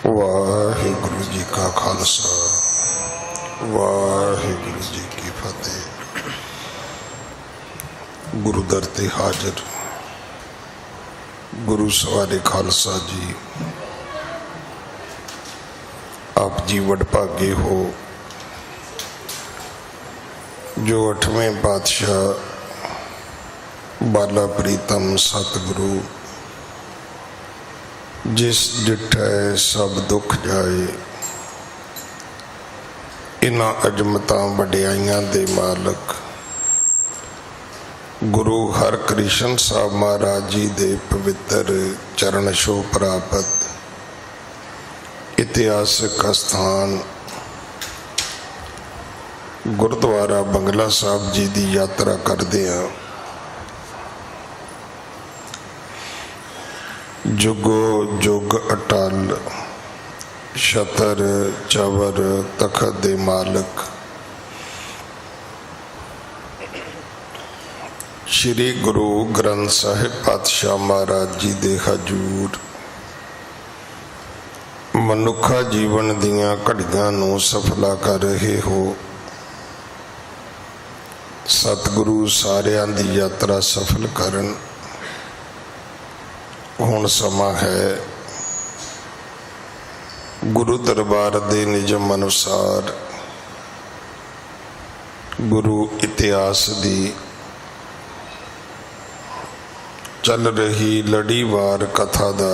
वाहिगुरु जी का खालसा वाहिगुरु जी की फतेह। गुरु दर ते हाजिर गुरु सवारे खालसा जी, आप जी वडभागे हो जो 8वें पातशाह बाला प्रीतम सतगुरु जिस डिठै सब दुख जाए, इन्हां अजमतां वडियाइयां दे मालक गुरु हरकृष्ण साहब महाराज जी दे पवित्र चरण छो प्राप्त इतिहासक स्थान गुरुद्वारा बंगला साहब जी की यात्रा करते हैं। जुगो जुग अटल छतर चवर तखत दे मालक श्री गुरु ग्रंथ साहिब पातशाह महाराज जी दे हजूर मनुखा जीवन दियां घड़ियां नूं सफला कर रहे हो। सतगुरु सारियां दी यात्रा सफल करन। हुण समा है गुरु दरबार दे निजम अनुसार गुरु इतिहास दी चल रही लड़ीवार कथा दा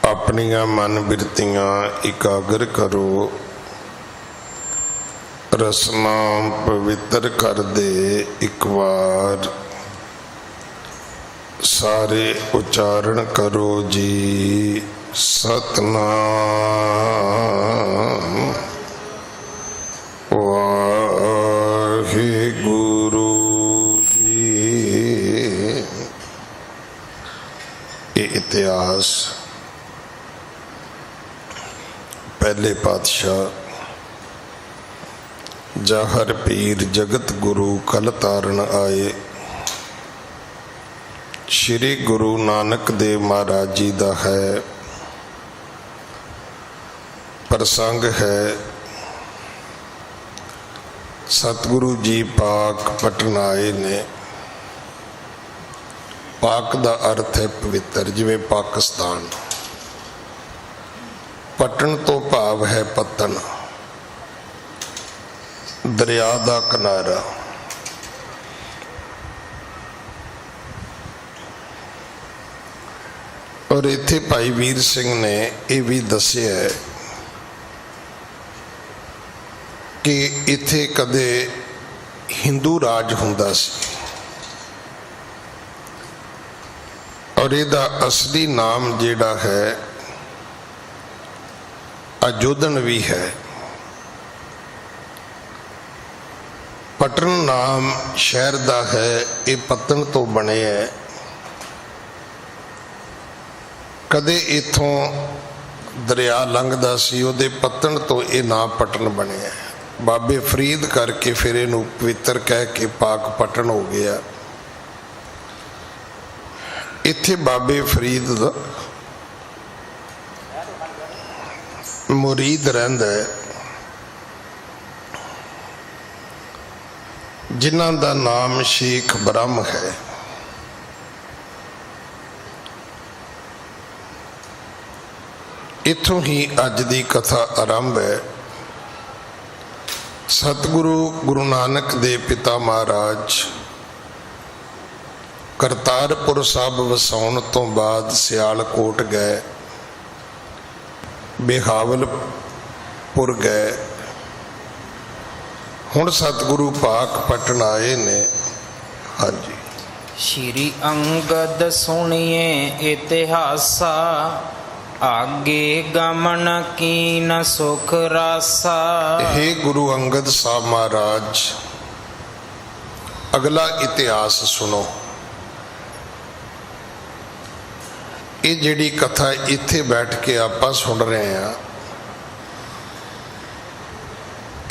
अपनियां मन बिरतियां इकागर करो। रसना पवित्र कर दे एक बार, सारे उच्चारण करो जी सतनाम वाहिगुरु जी। ये इतिहास पहले पातशाह जाहर पीर जगत गुरु कल तारण आए श्री गुरु नानक देव महाराज जी का है प्रसंग है। सतगुरु जी पाक पटन आए ने। पाक का अर्थ है पवित्र, जिवें पाकिस्तान। पटन तो भाव है पतन, दरिया का किनारा। और इत्थे भाई वीर सिंह ने यह भी दसिया है कि इत्थे कदे हिंदू राज हुंदा सी और इहदा असली नाम जिहड़ा है अजोधन भी है। पटन नाम शहर दा है, ये पतन तो बने है। कदे इथों दरिया लंघदा सी, उहदे पतन तो ये नाम पटन बने है। बाबे फरीद करके फिर इनू पवित्र कह के पाक पटन हो गया। इत्थे बाबे फरीद दा मुरीद रहिंदा है जिन्हां दा नाम शेख ब्रह्म है। इत्थों ही अज की कथा आरंभ है। सतगुरु गुरु नानक देव पिता महाराज करतारपुर साहब वसाउण तो बाद सियालकोट गए, बिहावलपुर गए। हुण सतगुरु पाक पटन आए ने। हाँ जी। श्री अंगद सुनिए इतिहासा, आगे गमन की न सुख रासा। हे गुरु अंगद साहब महाराज, अगला इतिहास सुनो। ये जिहड़ी कथा इत्थे बैठ के आपां सुन रहे हैं,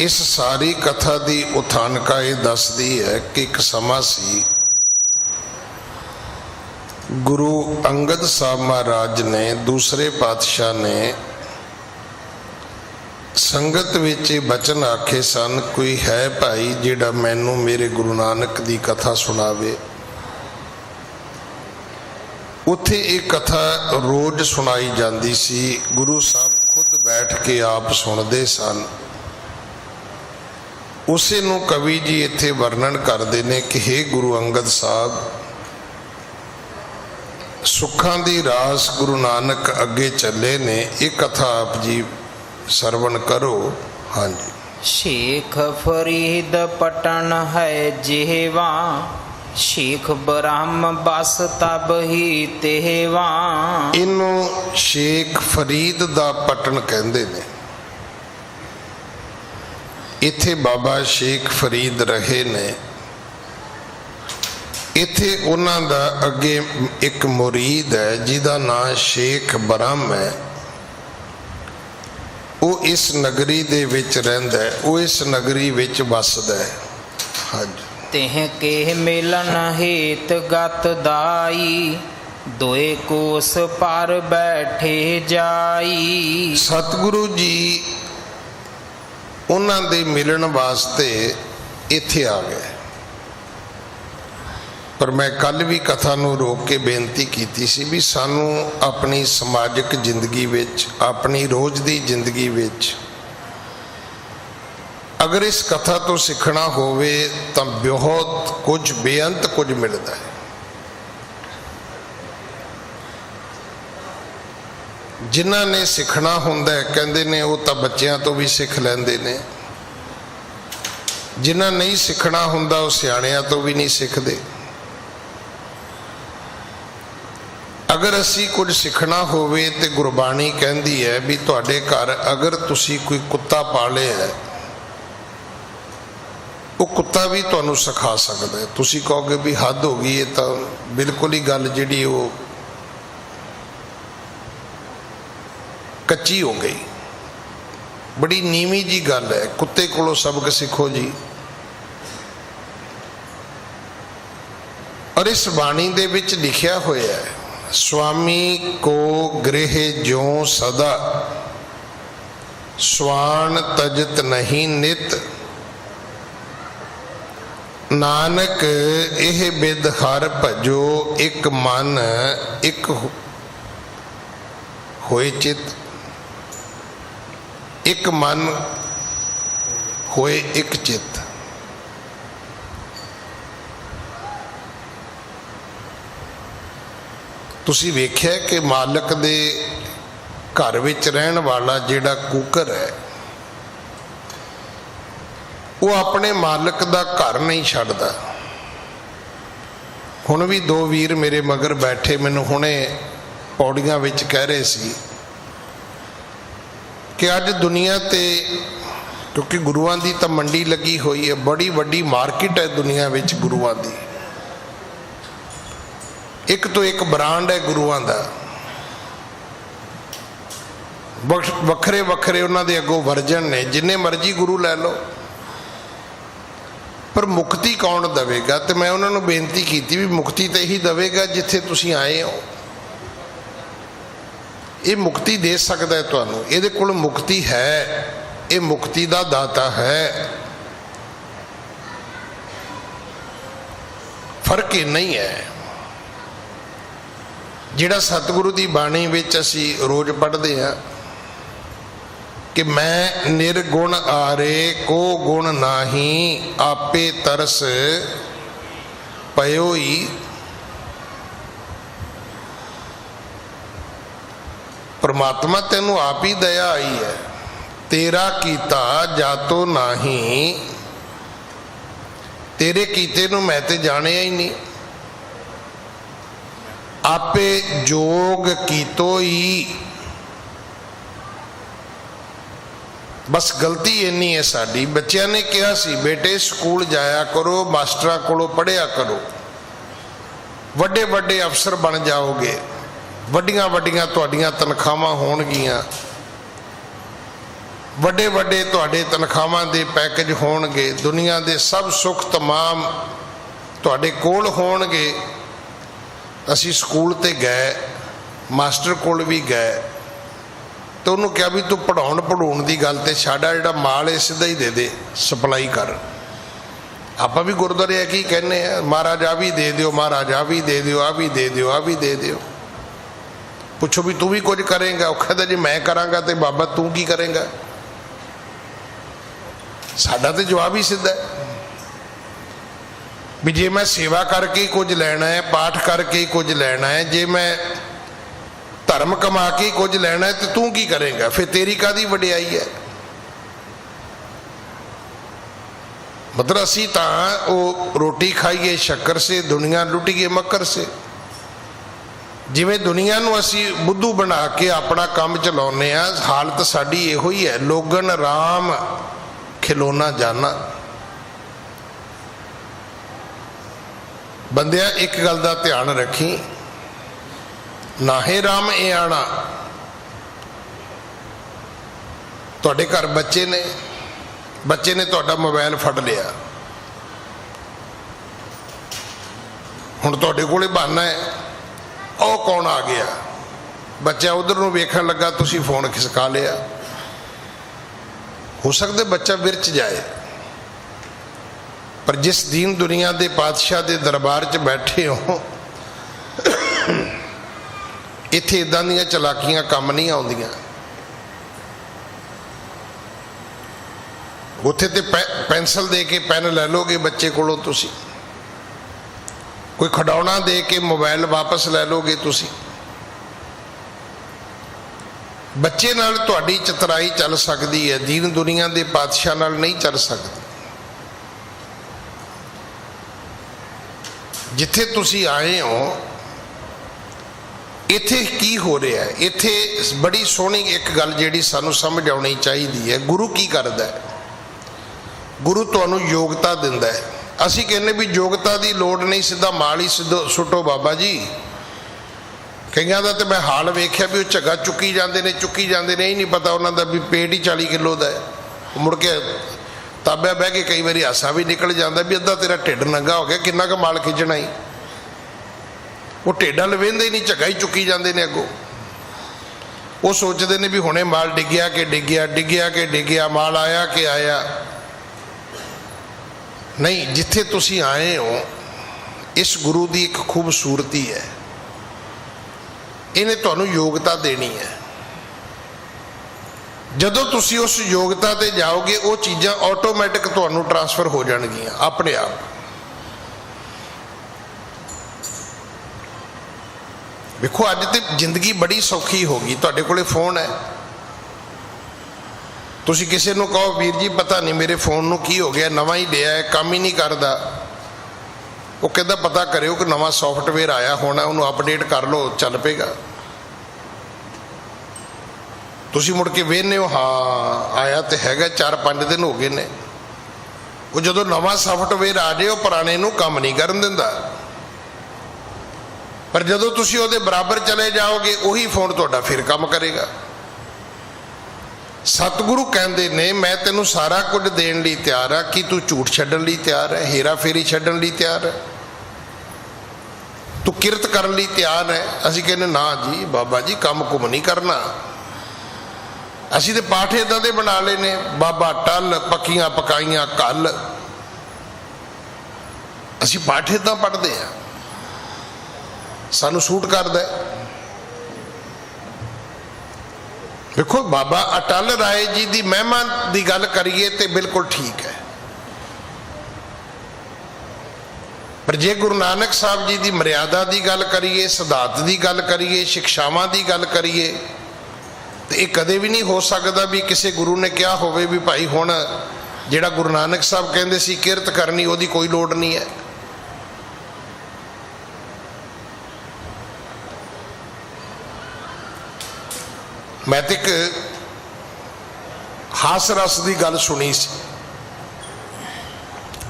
इस सारी कथा की उथानका ये दसदी है कि एक समा सी गुरु अंगद साहब महाराज ने दूसरे पातशाह ने संगत विच बचन आखे सन, कोई है भाई जिहड़ा मैनू मेरे गुरु नानक दी कथा सुनावे। उत्थे एक कथा रोज सुनाई जाती सी। गुरु साहब खुद बैठ के आप सुनते सन। उसे नूं कवि जी इत्थे वर्णन करते हैं कि हे गुरु अंगद साहब, सुखां दी रास गुरु नानक अगे चले ने, एक कथा आप जी सरवण करो। हाँ जी। शेख फरीद पटन है जेवा, शेख ब्रह्म बस तब ही तेवा। इनू शेख फरीद दा पटन कहंदे ने। इत्थे बाबा शेख फरीद रहे ने। इत्थे उन्हां दा अगे एक मुरीद है जिहदा नाम शेख ब्रह्म है। वो इस नगरी दे विच रहिंदा है, वो इस नगरी विच वसदा है। हाँ जी। तेह के मिलन हेत गत दाई, दोए कोस पर बैठे जाई। सतगुरु जी उन्हां दे मिलन वास्ते इत्थे आ गए। पर मैं कल भी कथा नूं रोक के बेनती कीती सी भी सानू अपनी समाजिक जिंदगी विच, अपनी रोज दी जिंदगी विच अगर इस कथा तो सीखना होवे तो बहुत कुछ बेअंत कुछ मिलता है। जिन्हां ने सीखना हुंदा है कहंदे ने वो तो बच्चों तो भी सीख लैंदे ने, जिन्हां नहीं सीखना हुंदा वो सियाणियां तो भी नहीं सीखते। अगर असी कुछ सीखना होवे तो गुरबाणी कहती है भी तुहाडे घर अगर तुसी कोई कुत्ता पाले है, वो कुत्ता भी तुहानू सिखा सकता है। तुसी कहोगे भी हद हो गई, ये तो बिल्कुल ही गल जिहड़ी वो कच्ची हो गई, बड़ी नीवी जी गल है। कुत्ते कोलों सबक सीखो जी। और इस बाणी दे विच लिखिया होया है, स्वामी को गृह ज्यों सदा, स्वान तजत नहीं नित। नानक एह बिद हर भजो, एक मन एक होए चित। एक मन होए एक चित। तुसी वेख्या कि मालक दे घर विच रहन वाला जिहड़ा कुकर है, वो अपने मालक दा घर नहीं छड्डदा। हुण भी दो वीर मेरे मगर बैठे मैनूं हुणे पौड़ियां विच कह रहे सी कि अज दुनिया ते, क्योंकि गुरुआं दी तां मंडी लगी हुई है, बड़ी वड्डी मार्केट है दुनिया विच गुरुआं दी। एक तो एक ब्रांड है गुरुआं दा, वखरे वखरे उन्हां दे अगों वर्जन ने, जिन्ने मर्जी गुरु लै लो। पर मुक्ति कौन देवेगा? तो मैं उन्होंने बेनती की भी मुक्ति तो यही देवेगा जिथे तुसीं आए हो। ये मुक्ति दे सकता है तुहानूं, इहदे कोल मुक्ति है, ये मुक्ति दा दाता है। फर्क इन्ना ही है। जिहड़ा सतगुरु की बाणी विच असी रोज पढ़ते हैं कि मैं निर्गुण आरे को गुण नाही, आपे तरस पयो ही। परमात्मा तेनू आप ही दया आई है, तेरा कीता जातो नाही, तेरे कीते नू मैं ते जानिया ही नहीं। आपे जोग कीतो ही। बस गलती इन्नी है साडी। बच्चों ने कहा सी बेटे स्कूल जाया करो, मास्टरां कोलों पढ़िया करो, वड्डे वड्डे अफसर बन जाओगे, वड्डियां वड्डियां तुहाडियां तनख्वाहां होणगियां, वड्डे वड्डे तुहाडे तनख्वाहां दे पैकेज होणगे, दुनिया दे सब सुख तमाम तुहाडे कोल होणगे। ਅਸੀਂ ਸਕੂਲ ਤੇ ਗਏ, ਮਾਸਟਰ ਕੋਲ ਵੀ ਗਏ ਤੇ ਉਹਨੂੰ ਕਿਹਾ ਵੀ ਤੂੰ ਪੜਾਉਣ ਦੀ ਗੱਲ ਤੇ ਸਾਡਾ ਜਿਹੜਾ ਮਾਲ ਹੈ ਸਿੱਧਾ ਹੀ ਦੇ ਦੇ, ਸਪਲਾਈ ਕਰ। ਆਪਾਂ ਵੀ ਗੁਰਦੁਆਰੇ ਕੀ ਕਹਿੰਦੇ ਆ, ਮਹਾਰਾਜ ਆ ਵੀ ਦੇ ਦਿਓ, ਮਹਾਰਾਜ ਆ ਵੀ ਦੇ ਦਿਓ, ਆ ਵੀ ਦੇ ਦਿਓ, ਆ ਵੀ ਦੇ ਦਿਓ। ਪੁੱਛੋ ਵੀ ਤੂੰ ਵੀ ਕੁਝ ਕਰੇਂਗਾ? ਉਹ ਕਹਿੰਦਾ ਜੇ ਮੈਂ ਕਰਾਂਗਾ ਤੇ ਬਾਬਾ ਤੂੰ ਕੀ ਕਰੇਂਗਾ? ਸਾਡਾ ਤੇ ਜਵਾਬ ਹੀ ਸਿੱਧਾ ਹੈ ਵੀ ਜੇ ਮੈਂ ਸੇਵਾ ਕਰਕੇ ਹੀ ਕੁਝ ਲੈਣਾ ਹੈ, ਪਾਠ ਕਰਕੇ ਹੀ ਕੁਝ ਲੈਣਾ ਹੈ, ਜੇ ਮੈਂ ਧਰਮ ਕਮਾ ਕੇ ਹੀ ਕੁਝ ਲੈਣਾ ਹੈ ਤੇ ਤੂੰ ਕੀ ਕਰੇਂਗਾ? ਫਿਰ ਤੇਰੀ ਕਾਹਦੀ ਵਡਿਆਈ ਹੈ? ਮਤਲਬ ਅਸੀਂ ਤਾਂ ਉਹ ਰੋਟੀ ਖਾਈਏ ਸ਼ੱਕਰ ਸੇ, ਦੁਨੀਆ ਲੁੱਟੀਏ ਮੱਕਰ ਸੇ। ਜਿਵੇਂ ਦੁਨੀਆ ਨੂੰ ਅਸੀਂ ਬੁੱਧੂ ਬਣਾ ਕੇ ਆਪਣਾ ਕੰਮ ਚਲਾਉਂਦੇ ਆ, ਹਾਲਤ ਸਾਡੀ ਇਹੋ ਹੀ ਹੈ। ਲੋਗਨ ਰਾਮ ਖਿਲੋਣਾ ਜਾਣਾ। ਬੰਦਿਆ ਇੱਕ ਗੱਲ ਦਾ ਧਿਆਨ ਰੱਖੀ, ਨਾਹੇ ਰਾਮ ਇਹ ਆਣਾ। ਤੁਹਾਡੇ ਘਰ ਬੱਚੇ ਨੇ ਤੁਹਾਡਾ ਮੋਬਾਈਲ ਫੜ ਲਿਆ, ਹੁਣ ਤੁਹਾਡੇ ਕੋਲੇ ਬਹਾਨਾ ਹੈ, ਉਹ ਕੌਣ ਆ ਗਿਆ? ਬੱਚਾ ਉਧਰ ਨੂੰ ਵੇਖਣ ਲੱਗਾ, ਤੁਸੀਂ ਫੋਨ ਖਿਸਕਾ ਲਿਆ। ਹੋ ਸਕਦਾ ਬੱਚਾ ਵਿਰਚ ਜਾਏ, ਪਰ ਜਿਸ ਦੀਨ ਦੁਨੀਆ ਦੇ ਪਾਤਸ਼ਾਹ ਦੇ ਦਰਬਾਰ 'ਚ ਬੈਠੇ ਹੋ, ਇੱਥੇ ਇਦਾਂ ਦੀਆਂ ਚਲਾਕੀਆਂ ਕੰਮ ਨਹੀਂ ਆਉਂਦੀਆਂ। ਉੱਥੇ ਤੇ ਪੈਨਸਲ ਦੇ ਕੇ ਪੈਨ ਲੈ ਲੋਗੇ ਬੱਚੇ ਕੋਲੋਂ ਤੁਸੀਂ, ਕੋਈ ਖਿਡੌਣਾ ਦੇ ਕੇ ਮੋਬਾਈਲ ਵਾਪਸ ਲੈ ਲੋਗੇ ਤੁਸੀਂ। ਬੱਚੇ ਨਾਲ ਤੁਹਾਡੀ ਚਤਰਾਈ ਚੱਲ ਸਕਦੀ ਹੈ, ਦੀਨ ਦੁਨੀਆ ਦੇ ਪਾਤਸ਼ਾਹ ਨਾਲ ਨਹੀਂ ਚੱਲ ਸਕਦੀ। ਜਿੱਥੇ ਤੁਸੀਂ ਆਏ ਹੋ ਇੱਥੇ ਕੀ ਹੋ ਰਿਹਾ ਹੈ? ਇੱਥੇ ਬੜੀ ਸੋਹਣੀ ਇੱਕ ਗੱਲ ਜਿਹੜੀ ਸਾਨੂੰ ਸਮਝ ਆਉਣੀ ਚਾਹੀਦੀ ਹੈ, ਗੁਰੂ ਕੀ ਕਰਦਾ ਹੈ? ਗੁਰੂ ਤੁਹਾਨੂੰ ਯੋਗਤਾ ਦਿੰਦਾ ਹੈ। ਅਸੀਂ ਕਹਿੰਦੇ ਵੀ ਯੋਗਤਾ ਦੀ ਲੋੜ ਨਹੀਂ, ਸਿੱਧਾ ਮਾਲ ਹੀ ਸੁੱਟੋ ਬਾਬਾ ਜੀ। ਕਈਆਂ ਦਾ ਤੇ ਮੈਂ ਹਾਲ ਵੇਖਿਆ ਵੀ ਉਹ ਝੱਗਾ ਚੁੱਕੀ ਜਾਂਦੇ ਨੇ, ਇਹ ਨਹੀਂ ਪਤਾ ਉਹਨਾਂ ਦਾ ਵੀ ਪੇਟ ਹੀ 40 ਕਿਲੋ ਦਾ ਹੈ। ਮੁੜ ਕੇ ਤਾਬਿਆ ਬਹਿ ਕੇ ਕਈ ਵਾਰੀ ਹਾਸਾ ਵੀ ਨਿਕਲ ਜਾਂਦਾ ਵੀ ਅੱਧਾ ਤੇਰਾ ਢਿੱਡ ਨੰਗਾ ਹੋ ਗਿਆ, ਕਿੰਨਾ ਕੁ ਮਾਲ ਖਿੱਚਣਾ ਹੀ। ਉਹ ਢੇਡਾਂ ਲਵੇਂਦੇ ਹੀ ਨਹੀਂ, ਝੱਗਾ ਹੀ ਚੁੱਕੀ ਜਾਂਦੇ ਨੇ ਅੱਗੋਂ। ਉਹ ਸੋਚਦੇ ਨੇ ਵੀ ਹੁਣੇ ਮਾਲ ਡਿੱਗਿਆ ਕਿ ਡਿੱਗਿਆ, ਮਾਲ ਆਇਆ ਕਿ ਆਇਆ। ਨਹੀਂ, ਜਿੱਥੇ ਤੁਸੀਂ ਆਏ ਹੋ ਇਸ ਗੁਰੂ ਦੀ ਇੱਕ ਖੂਬਸੂਰਤੀ ਹੈ, ਇਹਨੇ ਤੁਹਾਨੂੰ ਯੋਗਤਾ ਦੇਣੀ ਹੈ। ਜਦੋਂ ਤੁਸੀਂ ਉਸ ਯੋਗਤਾ ਤੇ ਜਾਓਗੇ ਉਹ ਚੀਜ਼ਾਂ ਆਟੋਮੈਟਿਕ ਤੁਹਾਨੂੰ ਟ੍ਰਾਂਸਫਰ ਹੋ ਜਾਣਗੀਆਂ ਆਪਣੇ ਆਪ। ਵੇਖੋ ਅੱਜ ਤੇ ਜ਼ਿੰਦਗੀ ਬੜੀ ਸੌਖੀ ਹੋ ਗਈ, ਤੁਹਾਡੇ ਕੋਲੇ ਫੋਨ ਹੈ, ਤੁਸੀਂ ਕਿਸੇ ਨੂੰ ਕਹੋ ਵੀਰ ਜੀ ਪਤਾ ਨਹੀਂ ਮੇਰੇ ਫੋਨ ਨੂੰ ਕੀ ਹੋ ਗਿਆ, ਨਵਾਂ ਹੀ ਲਿਆ ਹੈ, ਕੰਮ ਹੀ ਨਹੀਂ ਕਰਦਾ। ਉਹ ਕਹਿੰਦਾ ਪਤਾ ਕਰਿਓ ਕਿ ਨਵਾਂ ਸੌਫਟਵੇਅਰ ਆਇਆ ਹੋਣਾ, ਉਹਨੂੰ ਅਪਡੇਟ ਕਰ ਲਓ, ਚੱਲ ਪਏਗਾ। ਤੁਸੀਂ ਮੁੜ ਕੇ ਵੇਖਦੇ ਹੋ, ਹਾਂ ਆਇਆ ਤੇ ਹੈਗਾ, 4-5 ਦਿਨ ਹੋ ਗਏ ਨੇ। ਉਹ ਜਦੋਂ ਨਵਾਂ ਸੌਫਟਵੇਅਰ ਆ ਜਾਏ ਉਹ ਪੁਰਾਣੇ ਨੂੰ ਕੰਮ ਨਹੀਂ ਕਰਨ ਦਿੰਦਾ। ਪਰ ਜਦੋਂ ਤੁਸੀਂ ਉਹਦੇ ਬਰਾਬਰ ਚਲੇ ਜਾਓਗੇ ਉਹੀ ਫੋਨ ਤੁਹਾਡਾ ਫਿਰ ਕੰਮ ਕਰੇਗਾ। ਸਤਿਗੁਰੂ ਕਹਿੰਦੇ ਨੇ ਮੈਂ ਤੈਨੂੰ ਸਾਰਾ ਕੁਝ ਦੇਣ ਲਈ ਤਿਆਰ ਆ, ਕੀ ਤੂੰ ਝੂਠ ਛੱਡਣ ਲਈ ਤਿਆਰ ਹੈ? ਹੇਰਾ ਫੇਰੀ ਛੱਡਣ ਲਈ ਤਿਆਰ ਹੈ? ਤੂੰ ਕਿਰਤ ਕਰਨ ਲਈ ਤਿਆਰ ਹੈ? ਅਸੀਂ ਕਹਿੰਦੇ ਨਾ ਜੀ ਬਾਬਾ ਜੀ ਕੰਮ ਕੁਮ ਨਹੀਂ ਕਰਨਾ। ਅਸੀਂ ਤੇ ਪਾਠ ਏਦਾਂ ਦੇ ਬਣਾ ਲਏ ਨੇ, ਬਾਬਾ ਟੱਲ ਪੱਕੀਆਂ ਪਕਾਈਆਂ ਕੱਲ। ਅਸੀਂ ਪਾਠ ਏਦਾਂ ਪੜ੍ਹਦੇ ਆ, ਸਾਨੂੰ ਸੂਟ ਕਰਦਾ। ਦੇਖੋ ਬਾਬਾ ਅਟਲ ਰਾਏ ਜੀ ਦੀ ਮਹਿਮਾ ਦੀ ਗੱਲ ਕਰੀਏ ਤੇ ਬਿਲਕੁਲ ਠੀਕ ਹੈ, ਪਰ ਜੇ ਗੁਰੂ ਨਾਨਕ ਸਾਹਿਬ ਜੀ ਦੀ ਮਰਿਆਦਾ ਦੀ ਗੱਲ ਕਰੀਏ, ਸਿਧਾਂਤ ਦੀ ਗੱਲ ਕਰੀਏ, ਸਿੱਖਿਆਵਾਂ ਦੀ ਗੱਲ ਕਰੀਏ ਤੇ ਇਹ ਕਦੇ ਵੀ ਨਹੀਂ ਹੋ ਸਕਦਾ ਵੀ ਕਿਸੇ ਗੁਰੂ ਨੇ ਕਿਹਾ ਹੋਵੇ ਵੀ ਭਾਈ ਹੁਣ ਜਿਹੜਾ ਗੁਰੂ ਨਾਨਕ ਸਾਹਿਬ ਕਹਿੰਦੇ ਸੀ ਕਿਰਤ ਕਰਨੀ ਉਹਦੀ ਕੋਈ ਲੋੜ ਨਹੀਂ ਹੈ। ਮੈਂ ਤੇ ਇੱਕ ਹਾਸ ਰਸ ਦੀ ਗੱਲ ਸੁਣੀ ਸੀ।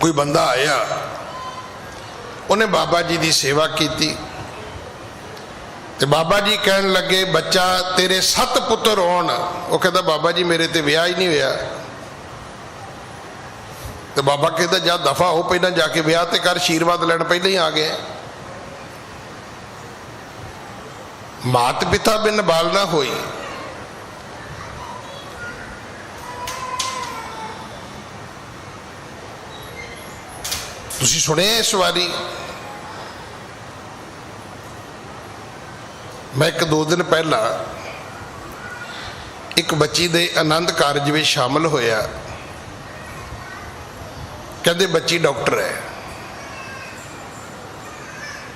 ਕੋਈ ਬੰਦਾ ਆਇਆ, ਉਹਨੇ ਬਾਬਾ ਜੀ ਦੀ ਸੇਵਾ ਕੀਤੀ ਤੇ ਬਾਬਾ ਜੀ ਕਹਿਣ ਲੱਗੇ ਬੱਚਾ ਤੇਰੇ 7 ਪੁੱਤਰ ਹੋਣ। ਉਹ ਕਹਿੰਦਾ ਬਾਬਾ ਜੀ ਮੇਰੇ ਤੇ ਵਿਆਹ ਹੀ ਨਹੀਂ ਹੋਇਆ। ਤੇ ਬਾਬਾ ਕਹਿੰਦਾ ਜਾ ਦਫਾ ਹੋ, ਪਹਿਲਾਂ ਜਾ ਕੇ ਵਿਆਹ ਤੇ ਕਰ, ਆਸ਼ੀਰਵਾਦ ਲੈਣ ਪਹਿਲਾਂ ਹੀ ਆ ਗਏ। मात पिता बिन बाल ना होई। तुसी सुने इस बारी मैं एक दो दिन पहला एक बच्ची दे आनंद कारज में शामिल होया। कहते बच्ची डॉक्टर है,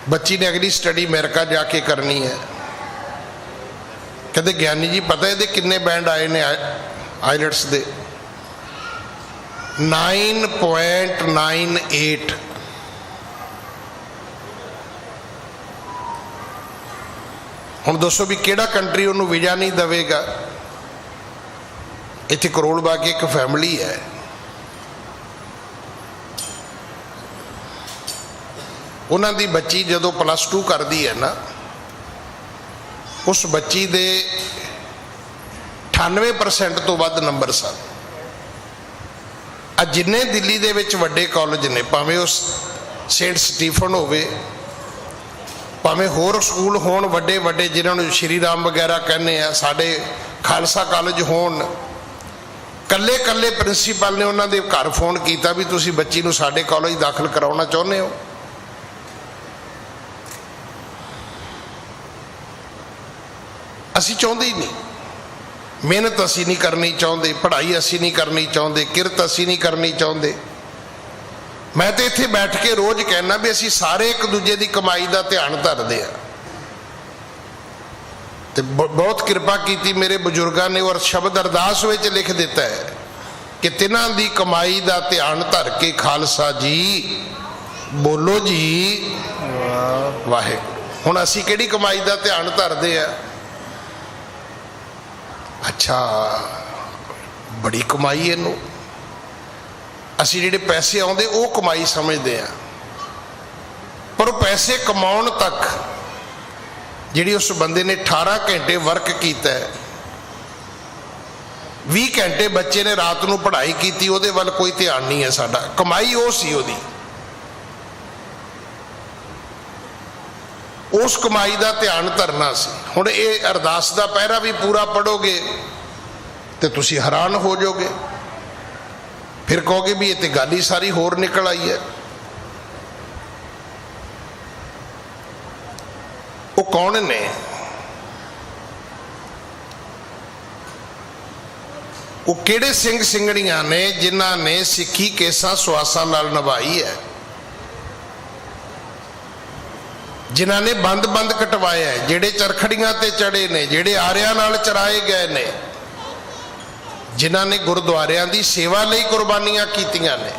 बच्ची ने अगली स्टडी अमेरिका जाके करनी है। कहते ज्ञानी जी पता है किन्ने बैंड आए ने आइलट्स दे? 9.98। हुण दसो भी किहड़ा कंट्री उन्होंने वीजा नहीं देवेगा? इत्थे करोड़ बाकी एक फैमिली है, उन्हों की बच्ची जदों +2 करती है ना, उस बच्ची दे 98% तो वध नंबर सन। जिन्ने दिल्ली दे विच वड्डे कॉलेज ने, भावें उस सेंट स्टीफन होवे, भावें होर स्कूल होण वड्डे वड्डे जिन्होंने श्री राम वगैरह कहने आ, साडे खालसा कॉलेज होण, कल्ले कल्ले प्रिंसीपल ने उन्होंने घर फोन किया भी तुसी बच्ची नूं साडे कॉलेज दाखिल कराउणा चाहुंदे हो? असी चाहते ही नहीं, मेहनत असी नहीं करनी चाहते, पढ़ाई असी नहीं करनी चाहते, किरत असी नहीं करनी चाहते। मैं तो इत्थे बैठ के रोज़ कहना भी असी सारे एक दूजे की कमाई का ध्यान धरते हैं। तो बहुत कृपा की मेरे बुजुर्गों ने और शब्द अरदास में लिख दिता है कि तिन्हां दी कमाई का ध्यान धर के खालसा जी बोलो जी वाहिगुरू। हुण असी किहड़ी कमाई का ध्यान धरते हैं? अच्छा बड़ी कमाई इनू, असी जिहड़े पैसे आउंदे वो कमाई समझते हैं, पर पैसे कमाउण तक जिहड़ी उस बंदे ने 18 घंटे वर्क किया है, 20 घंटे बच्चे ने रात नूं पढ़ाई की, उहदे वल कोई ध्यान नहीं है साडा। कमाई वो सी उहदी, उस कमाई का ध्यान धरना सी। हुण ये अरदास का पहरा भी पूरा पढ़ोगे तो तुसी हैरान हो जाओगे, फिर कहोगे भी ये तो गल ही सारी होर निकल आई है। वो कौन ने? वो किहड़े सिंह सिंगड़ियां ने जिन्हां ने सिक्खी केसां सुआसां नाल निभाई है, जिन्हां ने बंद बंद कटवाया है, जेड़े चरखड़ियां ते चढ़े ने, जेड़े आरियां नाल चराए गए ने, जिन्हां ने गुरुद्वारियां दी सेवा लई कुर्बानियां कीतियां ने।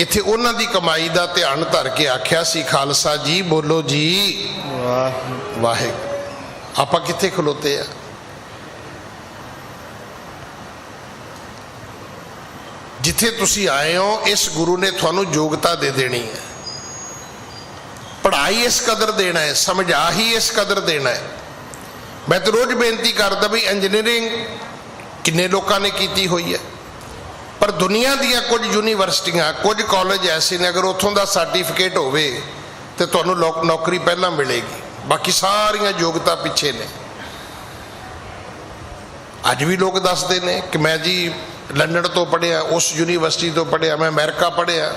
इत्थे उन्हां दी कमाई दा ध्यान धर के आख्या सी खालसा जी बोलो जी वाहिगुरू। आपां कित्थे खलोते आ? जिथे तुसी आए हो इस गुरु ने तुहानूं योग्यता दे देनी है, पढ़ाई इस कदर देना है, समझा ही इस कदर देना है। मैं तो रोज बेनती करदा भी इंजीनियरिंग किन्ने लोगों ने की हुई है, पर दुनिया दियां कुछ यूनीवर्सिटियां कुछ कॉलेज ऐसे ने अगर उतों का सर्टिफिकेट होवे तो तुहानूं नौकरी पहला मिलेगी, बाकी सारियां योग्यता पिछे ने। अज भी लोग दसते हैं कि मैं जी लंडन तो पढ़िया, उस यूनीवर्सिटी तो पढ़िया, मैं अमेरिका पढ़िया,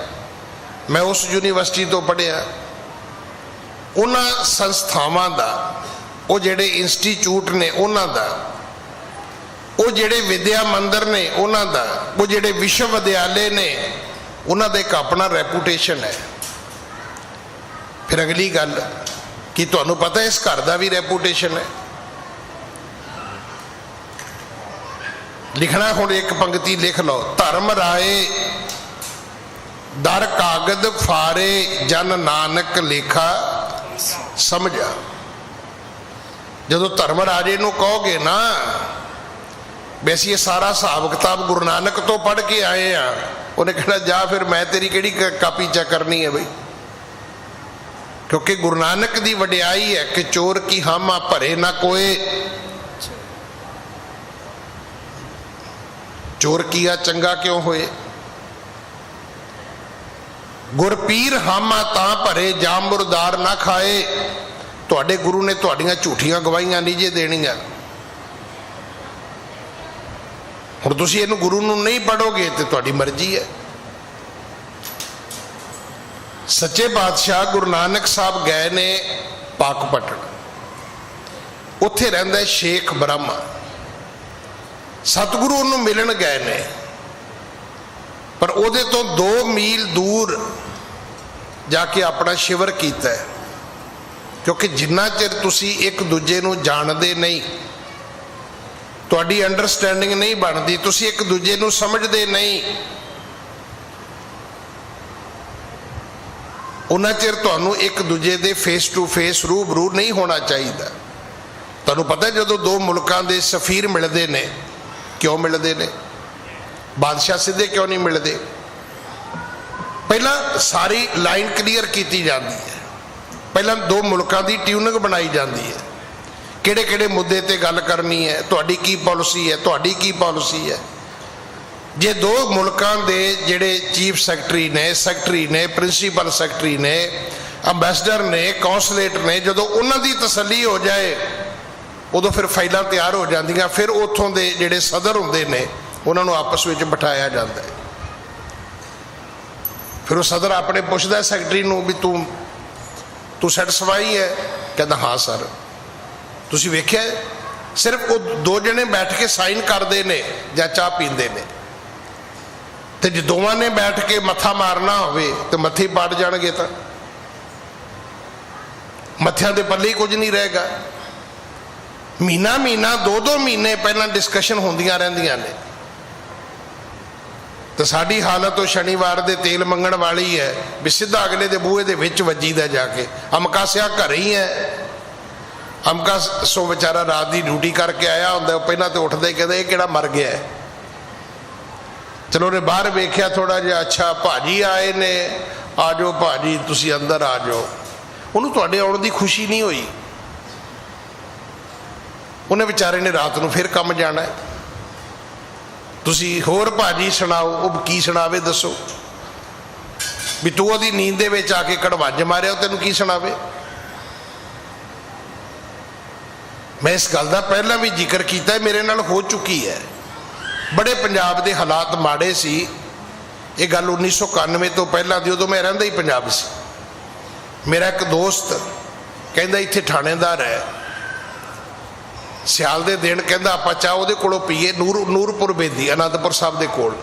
मैं उस यूनीवर्सिटी तो पढ़िया। उन्हां संस्थावां दा, वो जिहड़े इंस्टीट्यूट ने उन्हां दा, वो जिहड़े विद्या मंदिर ने उन्हां दा, वो जिहड़े विश्व विद्यालय ने उन्हां दा एक अपना रेपूटेशन है। फिर अगली गल कि तुहानूं पता है इस घर का भी रेपूटेशन है। लिखना हुण एक पंक्ति लिख लो, धर्म राए दर कागद फारे जन नानक लेखा समझा। जदों धर्म राजे नूं कहोगे ना वैसे ये सारा हिसाब किताब गुरु नानक तो पढ़ के आए हैं, उन्हें कहना जा फिर मैं तेरी किहड़ी कापी चेक करनी है बई। क्योंकि गुरु नानक की वडियाई है कि चोर की हामा भरे ना कोई, चोर किया चंगा क्यों होए। गुरपीर हामा तां भरे जाम मुरदार ना खाए, ਤੁਹਾਡੇ ਗੁਰੂ ਨੇ ਤੁਹਾਡੀਆਂ ਝੂਠੀਆਂ ਗਵਾਹੀਆਂ ਨਹੀਂ ਜੇ ਦੇਣੀਆਂ। ਹੁਣ ਤੁਸੀਂ ਇਹਨੂੰ ਗੁਰੂ ਨੂੰ ਨਹੀਂ ਪੜੋਗੇ ਤੇ ਤੁਹਾਡੀ ਮਰਜ਼ੀ ਹੈ। ਸੱਚੇ ਪਾਤਸ਼ਾਹ ਗੁਰੂ ਨਾਨਕ ਸਾਹਿਬ ਗਏ ਨੇ ਪਾਕਪਟਨ, ਉੱਥੇ ਰਹਿੰਦਾ ਸ਼ੇਖ ਬ੍ਰਹਮਾ। ਸਤਿਗੁਰੂ ਉਹਨੂੰ ਮਿਲਣ ਗਏ ਨੇ, ਪਰ ਉਹਦੇ ਤੋਂ 2 ਮੀਲ ਦੂਰ ਜਾ ਕੇ ਆਪਣਾ ਸ਼ਿਵਰ ਕੀਤਾ ਹੈ, ਕਿਉਂਕਿ ਜਿੰਨਾ ਚਿਰ ਤੁਸੀਂ ਇੱਕ ਦੂਜੇ ਨੂੰ ਜਾਣਦੇ ਨਹੀਂ, ਤੁਹਾਡੀ ਅੰਡਰਸਟੈਂਡਿੰਗ ਨਹੀਂ ਬਣਦੀ, ਤੁਸੀਂ ਇੱਕ ਦੂਜੇ ਨੂੰ ਸਮਝਦੇ ਨਹੀਂ, ਉਹਨਾਂ ਚਿਰ ਤੁਹਾਨੂੰ ਇੱਕ ਦੂਜੇ ਦੇ ਫੇਸ ਟੂ ਫੇਸ ਰੂਬਰੂ ਨਹੀਂ ਹੋਣਾ ਚਾਹੀਦਾ। ਤੁਹਾਨੂੰ ਪਤਾ ਜਦੋਂ 2 ਮੁਲਕਾਂ ਦੇ ਸਫੀਰ ਮਿਲਦੇ ਨੇ, ਕਿਉਂ ਮਿਲਦੇ ਨੇ? ਬਾਦਸ਼ਾਹ ਸਿੱਧੇ ਕਿਉਂ ਨਹੀਂ ਮਿਲਦੇ? ਪਹਿਲਾਂ ਸਾਰੀ ਲਾਈਨ ਕਲੀਅਰ ਕੀਤੀ ਜਾਂਦੀ ਹੈ, ਪਹਿਲਾਂ 2 ਮੁਲਕਾਂ ਦੀ ਟਿਊਨਿੰਗ ਬਣਾਈ ਜਾਂਦੀ ਹੈ, ਕਿਹੜੇ ਕਿਹੜੇ ਮੁੱਦੇ ਤੇ ਗੱਲ ਕਰਨੀ ਹੈ, ਤੁਹਾਡੀ ਕੀ ਪਾਲਿਸੀ ਹੈ, ਤੁਹਾਡੀ ਕੀ ਪਾਲਿਸੀ ਹੈ। ਜੇ 2 ਮੁਲਕਾਂ ਦੇ ਜਿਹੜੇ ਚੀਫ ਸੈਕਟਰੀ ਨੇ ਪ੍ਰਿੰਸੀਪਲ ਸੈਕਟਰੀ ਨੇ, ਅੰਬੈਸਡਰ ਨੇ, ਕੌਂਸਲੇਟ ਨੇ, ਜਦੋਂ ਉਹਨਾਂ ਦੀ ਤਸੱਲੀ ਹੋ ਜਾਏ ਉਦੋਂ ਫਿਰ ਫਾਈਲਾਂ ਤਿਆਰ ਹੋ ਜਾਂਦੀਆਂ। ਫਿਰ ਉੱਥੋਂ ਦੇ ਜਿਹੜੇ ਸਦਰ ਹੁੰਦੇ ਨੇ ਉਹਨਾਂ ਨੂੰ ਆਪਸ ਵਿੱਚ ਬਿਠਾਇਆ ਜਾਂਦਾ ਹੈ। ਫਿਰ ਉਹ ਸਦਰ ਆਪਣੇ ਪੁੱਛਦਾ ਸੈਕਟਰੀ ਨੂੰ ਵੀ ਤੂੰ ਸੈਟਿਸਫਾਈ ਹੈ? ਕਹਿੰਦਾ ਹਾਂ ਸਰ। ਤੁਸੀਂ ਵੇਖਿਆ ਸਿਰਫ ਉਹ 2 ਜਣੇ ਬੈਠ ਕੇ ਸਾਈਨ ਕਰਦੇ ਨੇ ਜਾਂ ਚਾਹ ਪੀਂਦੇ ਨੇ, ਤੇ ਜੇ ਦੋਵਾਂ ਨੇ ਬੈਠ ਕੇ ਮੱਥਾ ਮਾਰਨਾ ਹੋਵੇ ਤੇ ਮੱਥੇ ਪਾੜ ਜਾਣਗੇ, ਤਾਂ ਮੱਥਿਆਂ ਦੇ ਪੱਲੇ ਕੁਝ ਨਹੀਂ ਰਹੇਗਾ। ਮਹੀਨਾ 2 ਮਹੀਨੇ ਪਹਿਲਾਂ ਡਿਸਕਸ਼ਨ ਹੁੰਦੀਆਂ ਰਹਿੰਦੀਆਂ ਨੇ। ਤੇ ਸਾਡੀ ਹਾਲਤ ਉਹ ਸ਼ਨੀਵਾਰ ਦੇ ਤੇਲ ਮੰਗਣ ਵਾਲੀ ਹੈ ਵੀ ਸਿੱਧਾ ਅਗਲੇ ਦੇ ਬੂਹੇ ਦੇ ਵਿੱਚ ਵੱਜੀਦਾ ਜਾ ਕੇ। ਅਮਕਾ ਸਿਆ ਘਰੇ ਹੀ ਹੈ, ਅਮਕਾ ਸੋ ਵਿਚਾਰਾ ਰਾਤ ਦੀ ਡਿਊਟੀ ਕਰਕੇ ਆਇਆ ਹੁੰਦਾ, ਪਹਿਲਾਂ ਤੇ ਉੱਠਦਾ ਹੀ ਕਹਿੰਦਾ ਇਹ ਕਿਹੜਾ ਮਰ ਗਿਆ ਹੈ। ਚਲੋ ਉਹਨੇ ਬਾਹਰ ਵੇਖਿਆ ਥੋੜਾ ਜਿਹਾ, ਅੱਛਾ ਭਾਜੀ ਆਏ ਨੇ, ਆ ਜਾਓ ਭਾਜੀ ਤੁਸੀਂ ਅੰਦਰ ਆ ਜਾਓ। ਉਹਨੂੰ ਤੁਹਾਡੇ ਆਉਣ ਦੀ ਖੁਸ਼ੀ ਨਹੀਂ ਹੋਈ। ਉਹਨੇ ਵਿਚਾਰੇ ਨੇ ਰਾਤ ਨੂੰ ਫਿਰ ਕੰਮ ਜਾਣਾ ਹੈ। ਤੁਸੀਂ ਹੋਰ ਭਾਜੀ ਸੁਣਾਓ। ਉਹ ਕੀ ਸੁਣਾਵੇ ਦੱਸੋ? ਵੀ ਤੂੰ ਉਹਦੀ ਨੀਂਦ ਦੇ ਵਿੱਚ ਆ ਕੇ ਕੜਵੱਜ ਮਾਰਿਆ, ਉਹ ਤੈਨੂੰ ਕੀ ਸੁਣਾਵੇ? ਮੈਂ ਇਸ ਗੱਲ ਦਾ ਪਹਿਲਾਂ ਵੀ ਜ਼ਿਕਰ ਕੀਤਾ, ਮੇਰੇ ਨਾਲ ਹੋ ਚੁੱਕੀ ਹੈ। ਬੜੇ ਪੰਜਾਬ ਦੇ ਹਾਲਾਤ ਮਾੜੇ ਸੀ। ਇਹ ਗੱਲ 1991 ਤੋਂ ਪਹਿਲਾਂ ਦੀ, ਉਦੋਂ ਮੈਂ ਰਹਿੰਦਾ ਹੀ ਪੰਜਾਬ ਸੀ। ਮੇਰਾ ਇੱਕ ਦੋਸਤ ਕਹਿੰਦਾ ਇੱਥੇ ਥਾਣੇਦਾਰ ਹੈ, ਸਿਆਲ ਦੇ ਦਿਨ ਕਹਿੰਦਾ ਆਪਾਂ ਚਾਹ ਉਹਦੇ ਕੋਲੋਂ ਪੀਏ, ਨੂਰਪੁਰ ਬੇਦੀ ਅਨੰਦਪੁਰ ਸਾਹਿਬ ਦੇ ਕੋਲ।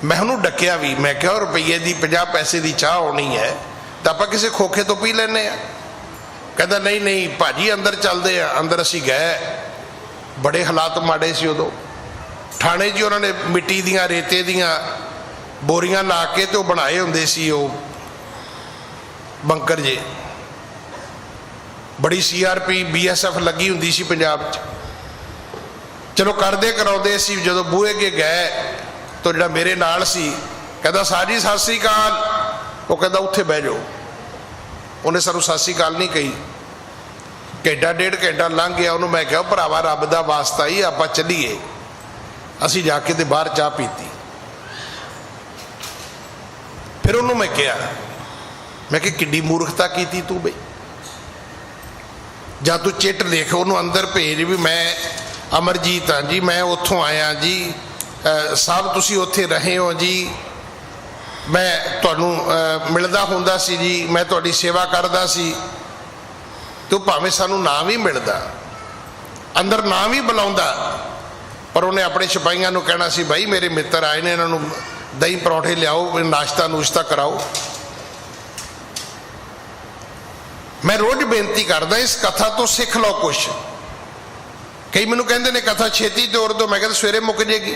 ਮੈਂ ਉਹਨੂੰ ਡੱਕਿਆ ਵੀ, ਮੈਂ ਕਿਹਾ ਰੁਪਈਏ ਦੀ 50 ਪੈਸੇ ਦੀ ਚਾਹ ਆਉਣੀ ਹੈ ਤਾਂ ਆਪਾਂ ਕਿਸੇ ਖੋਖੇ ਤੋਂ ਪੀ ਲੈਂਦੇ ਆ। ਕਹਿੰਦਾ ਨਹੀਂ ਭਾਜੀ ਅੰਦਰ ਚੱਲਦੇ ਆ। ਅੰਦਰ ਅਸੀਂ ਗਏ, ਬੜੇ ਹਾਲਾਤ ਮਾੜੇ ਸੀ ਉਦੋਂ। ਥਾਣੇ ਜੀ ਉਹਨਾਂ ਨੇ ਮਿੱਟੀ ਦੀਆਂ ਰੇਤੇ ਦੀਆਂ ਬੋਰੀਆਂ ਲਾ ਕੇ ਤੇ ਉਹ ਬਣਾਏ ਹੁੰਦੇ ਸੀ ਉਹ ਬੰਕਰ ਜੇ। ਬੜੀ CRP BSF ਲੱਗੀ ਹੁੰਦੀ ਸੀ ਪੰਜਾਬ 'ਚ। ਚਲੋ ਕਰਦੇ ਕਰਾਉਂਦੇ ਸੀ। ਜਦੋਂ ਬੂਹੇ ਕੇ ਗਏ ਤਾਂ ਜਿਹੜਾ ਮੇਰੇ ਨਾਲ ਸੀ ਕਹਿੰਦਾ ਸਾਜੀ ਸਤਿ ਸ੍ਰੀ ਅਕਾਲ। ਉਹ ਕਹਿੰਦਾ ਉੱਥੇ ਬਹਿ ਜਾਓ। ਉਹਨੇ ਸਾਨੂੰ ਸਤਿ ਸ੍ਰੀ ਅਕਾਲ ਨਹੀਂ ਕਹੀ। ਘੰਟਾ 1.5 ਘੰਟਾ ਲੰਘ ਗਿਆ। ਉਹਨੂੰ ਮੈਂ ਕਿਹਾ ਭਰਾਵਾ ਰੱਬ ਦਾ ਵਾਸਤਾ ਹੀ ਆਪਾਂ ਚੱਲੀਏ। ਅਸੀਂ ਜਾ ਕੇ ਤੇ ਬਾਹਰ ਚਾਹ ਪੀਤੀ। ਫਿਰ ਉਹਨੂੰ ਮੈਂ ਕਿਹਾ ਕਿੱਡੀ ਮੂਰਖਤਾ ਕੀਤੀ ਤੂੰ ਬਈ। ਜਾਂ ਤੂੰ ਚਿੱਟ ਲਿਖ ਉਹਨੂੰ ਅੰਦਰ ਭੇਜ ਵੀ ਮੈਂ ਅਮਰਜੀਤ ਹਾਂ ਜੀ, ਮੈਂ ਉੱਥੋਂ ਆਇਆ ਜੀ, ਸਾਹਿਬ ਤੁਸੀਂ ਉੱਥੇ ਰਹੇ ਹੋ ਜੀ, ਮੈਂ ਤੁਹਾਨੂੰ ਮਿਲਦਾ ਹੁੰਦਾ ਸੀ ਜੀ, ਮੈਂ ਤੁਹਾਡੀ ਸੇਵਾ ਕਰਦਾ ਸੀ। ਤੂੰ ਭਾਵੇਂ ਸਾਨੂੰ ਨਾਂ ਵੀ ਮਿਲਦਾ, ਅੰਦਰ ਨਾਂ ਵੀ ਬੁਲਾਉਂਦਾ, ਪਰ ਉਹਨੇ ਆਪਣੇ ਸਿਪਾਹੀਆਂ ਨੂੰ ਕਹਿਣਾ ਸੀ ਭਾਈ ਮੇਰੇ ਮਿੱਤਰ ਆਏ ਨੇ, ਇਹਨਾਂ ਨੂੰ ਦਹੀਂ ਪਰੌਂਠੇ ਲਿਆਓ, ਨਾਸ਼ਤਾ ਕਰਾਓ। ਮੈਂ ਰੋਜ਼ ਬੇਨਤੀ ਕਰਦਾ ਇਸ ਕਥਾ ਤੋਂ ਸਿੱਖ ਲਓ ਕੁਛ। ਕਈ ਮੈਨੂੰ ਕਹਿੰਦੇ ਨੇ ਕਥਾ ਛੇਤੀ ਤੋਰ ਦਿਓ। ਮੈਂ ਕਹਿੰਦਾ ਸਵੇਰੇ ਮੁੱਕ ਜੇਗੀ।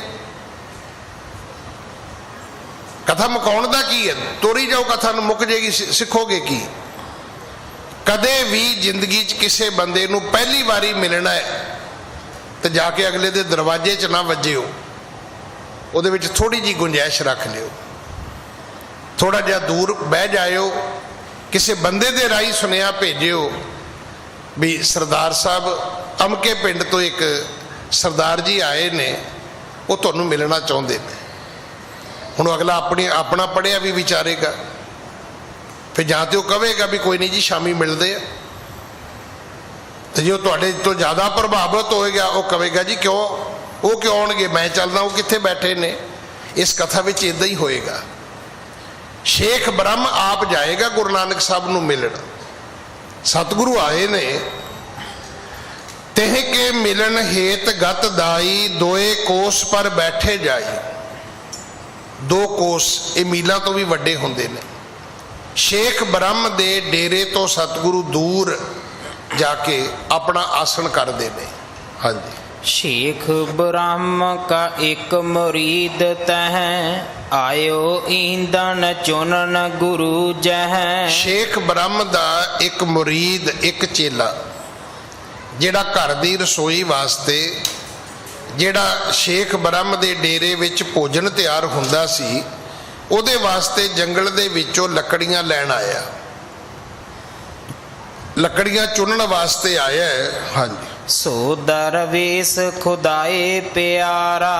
ਕਥਾ ਮੁਕਾਉਣ ਦਾ ਕੀ ਹੈ? ਤੋਰੀ ਜਾਓ ਕਥਾ ਨੂੰ, ਮੁੱਕ ਜੇਗੀ। ਸਿੱਖੋਗੇ ਕੀ? ਕਦੇ ਵੀ ਜ਼ਿੰਦਗੀ 'ਚ ਕਿਸੇ ਬੰਦੇ ਨੂੰ ਪਹਿਲੀ ਵਾਰੀ ਮਿਲਣਾ ਹੈ ਤੇ ਜਾ ਕੇ ਅਗਲੇ ਦੇ ਦਰਵਾਜ਼ੇ 'ਚ ਨਾ ਵੱਜਿਓ। ਉਹਦੇ ਵਿੱਚ ਥੋੜੀ ਜਿਹੀ ਗੁੰਜਾਇਸ਼ ਰੱਖ ਲਿਓ, ਥੋੜਾ ਜਿਹਾ ਦੂਰ ਬਹਿ ਜਾਇਓ। ਕਿਸੇ ਬੰਦੇ ਦੇ ਰਾਹੀਂ ਸੁਨੇਹਾ ਭੇਜਿਓ ਵੀ ਸਰਦਾਰ ਸਾਹਿਬ ਅਮਕੇ ਪਿੰਡ ਤੋਂ ਇੱਕ ਸਰਦਾਰ ਜੀ ਆਏ ਨੇ, ਉਹ ਤੁਹਾਨੂੰ ਮਿਲਣਾ ਚਾਹੁੰਦੇ ਨੇ। ਹੁਣ ਅਗਲਾ ਆਪਣਾ ਪੜ੍ਹਿਆ ਵੀ ਵਿਚਾਰੇਗਾ, ਫਿਰ ਜਾਂ ਤੇ ਉਹ ਕਹੇਗਾ ਵੀ ਕੋਈ ਨਹੀਂ ਜੀ ਸ਼ਾਮੀ ਮਿਲਦੇ ਆ, ਤੇ ਜੇ ਉਹ ਤੁਹਾਡੇ ਤੋਂ ਜ਼ਿਆਦਾ ਪ੍ਰਭਾਵਿਤ ਹੋਏਗਾ ਉਹ ਕਹੇਗਾ ਜੀ ਕਿਉਂ, ਉਹ ਕਿਉਂ ਆਉਣਗੇ, ਮੈਂ ਚੱਲਦਾ, ਉਹ ਕਿੱਥੇ ਬੈਠੇ ਨੇ। ਇਸ ਕਥਾ ਵਿੱਚ ਇਦਾਂ ਹੀ ਹੋਏਗਾ। ਸ਼ੇਖ ਬ੍ਰਹਮ ਆਪ ਜਾਏਗਾ ਗੁਰੂ ਨਾਨਕ ਸਾਹਿਬ ਨੂੰ ਮਿਲਣ। ਸਤਿਗੁਰੂ ਆਏ ਨੇ, ਤਿਹ ਕੇ ਮਿਲਣ ਹੇਤ ਗਤ ਦਾਈ, ਦੋਏ ਕੋਸ ਪਰ ਬੈਠੇ ਜਾਈ। 2 ਕੋਸ ਇਹ ਮੀਲਾਂ ਤੋਂ ਵੀ ਵੱਡੇ ਹੁੰਦੇ ਨੇ। ਸ਼ੇਖ ਬ੍ਰਹਮ ਦੇ ਡੇਰੇ ਤੋਂ ਸਤਿਗੁਰੂ ਦੂਰ ਜਾ ਕੇ ਆਪਣਾ ਆਸਣ ਕਰਦੇ ਨੇ। ਹਾਂਜੀ। ਸ਼ੇਖ ਬ੍ਰਹਮ ਕਾ ਇੱਕ ਮੁਰੀਦ ਤਹ, ਆਇਓ ਈਂਦਣ ਚੁਨਨ ਗੁਰੂ ਜਹ। ਸ਼ੇਖ ਬ੍ਰਹਮ ਦਾ ਇੱਕ ਮੁਰੀਦ, ਇੱਕ ਚੇਲਾ, ਜਿਹੜਾ ਘਰ ਦੀ ਰਸੋਈ ਵਾਸਤੇ, ਜਿਹੜਾ ਸ਼ੇਖ ਬ੍ਰਹਮ ਦੇ ਡੇਰੇ ਵਿੱਚ ਭੋਜਨ ਤਿਆਰ ਹੁੰਦਾ ਸੀ, ਉਹਦੇ ਵਾਸਤੇ ਜੰਗਲ ਦੇ ਵਿੱਚੋਂ ਲੱਕੜੀਆਂ ਲੈਣ ਆਇਆ, ਲੱਕੜੀਆਂ ਚੁਣਨ ਵਾਸਤੇ ਆਇਆ। ਹਾਂਜੀ। ਸੋ ਦਰਵੇਸ ਖੁਦਾਏ ਪਿਆਰਾ,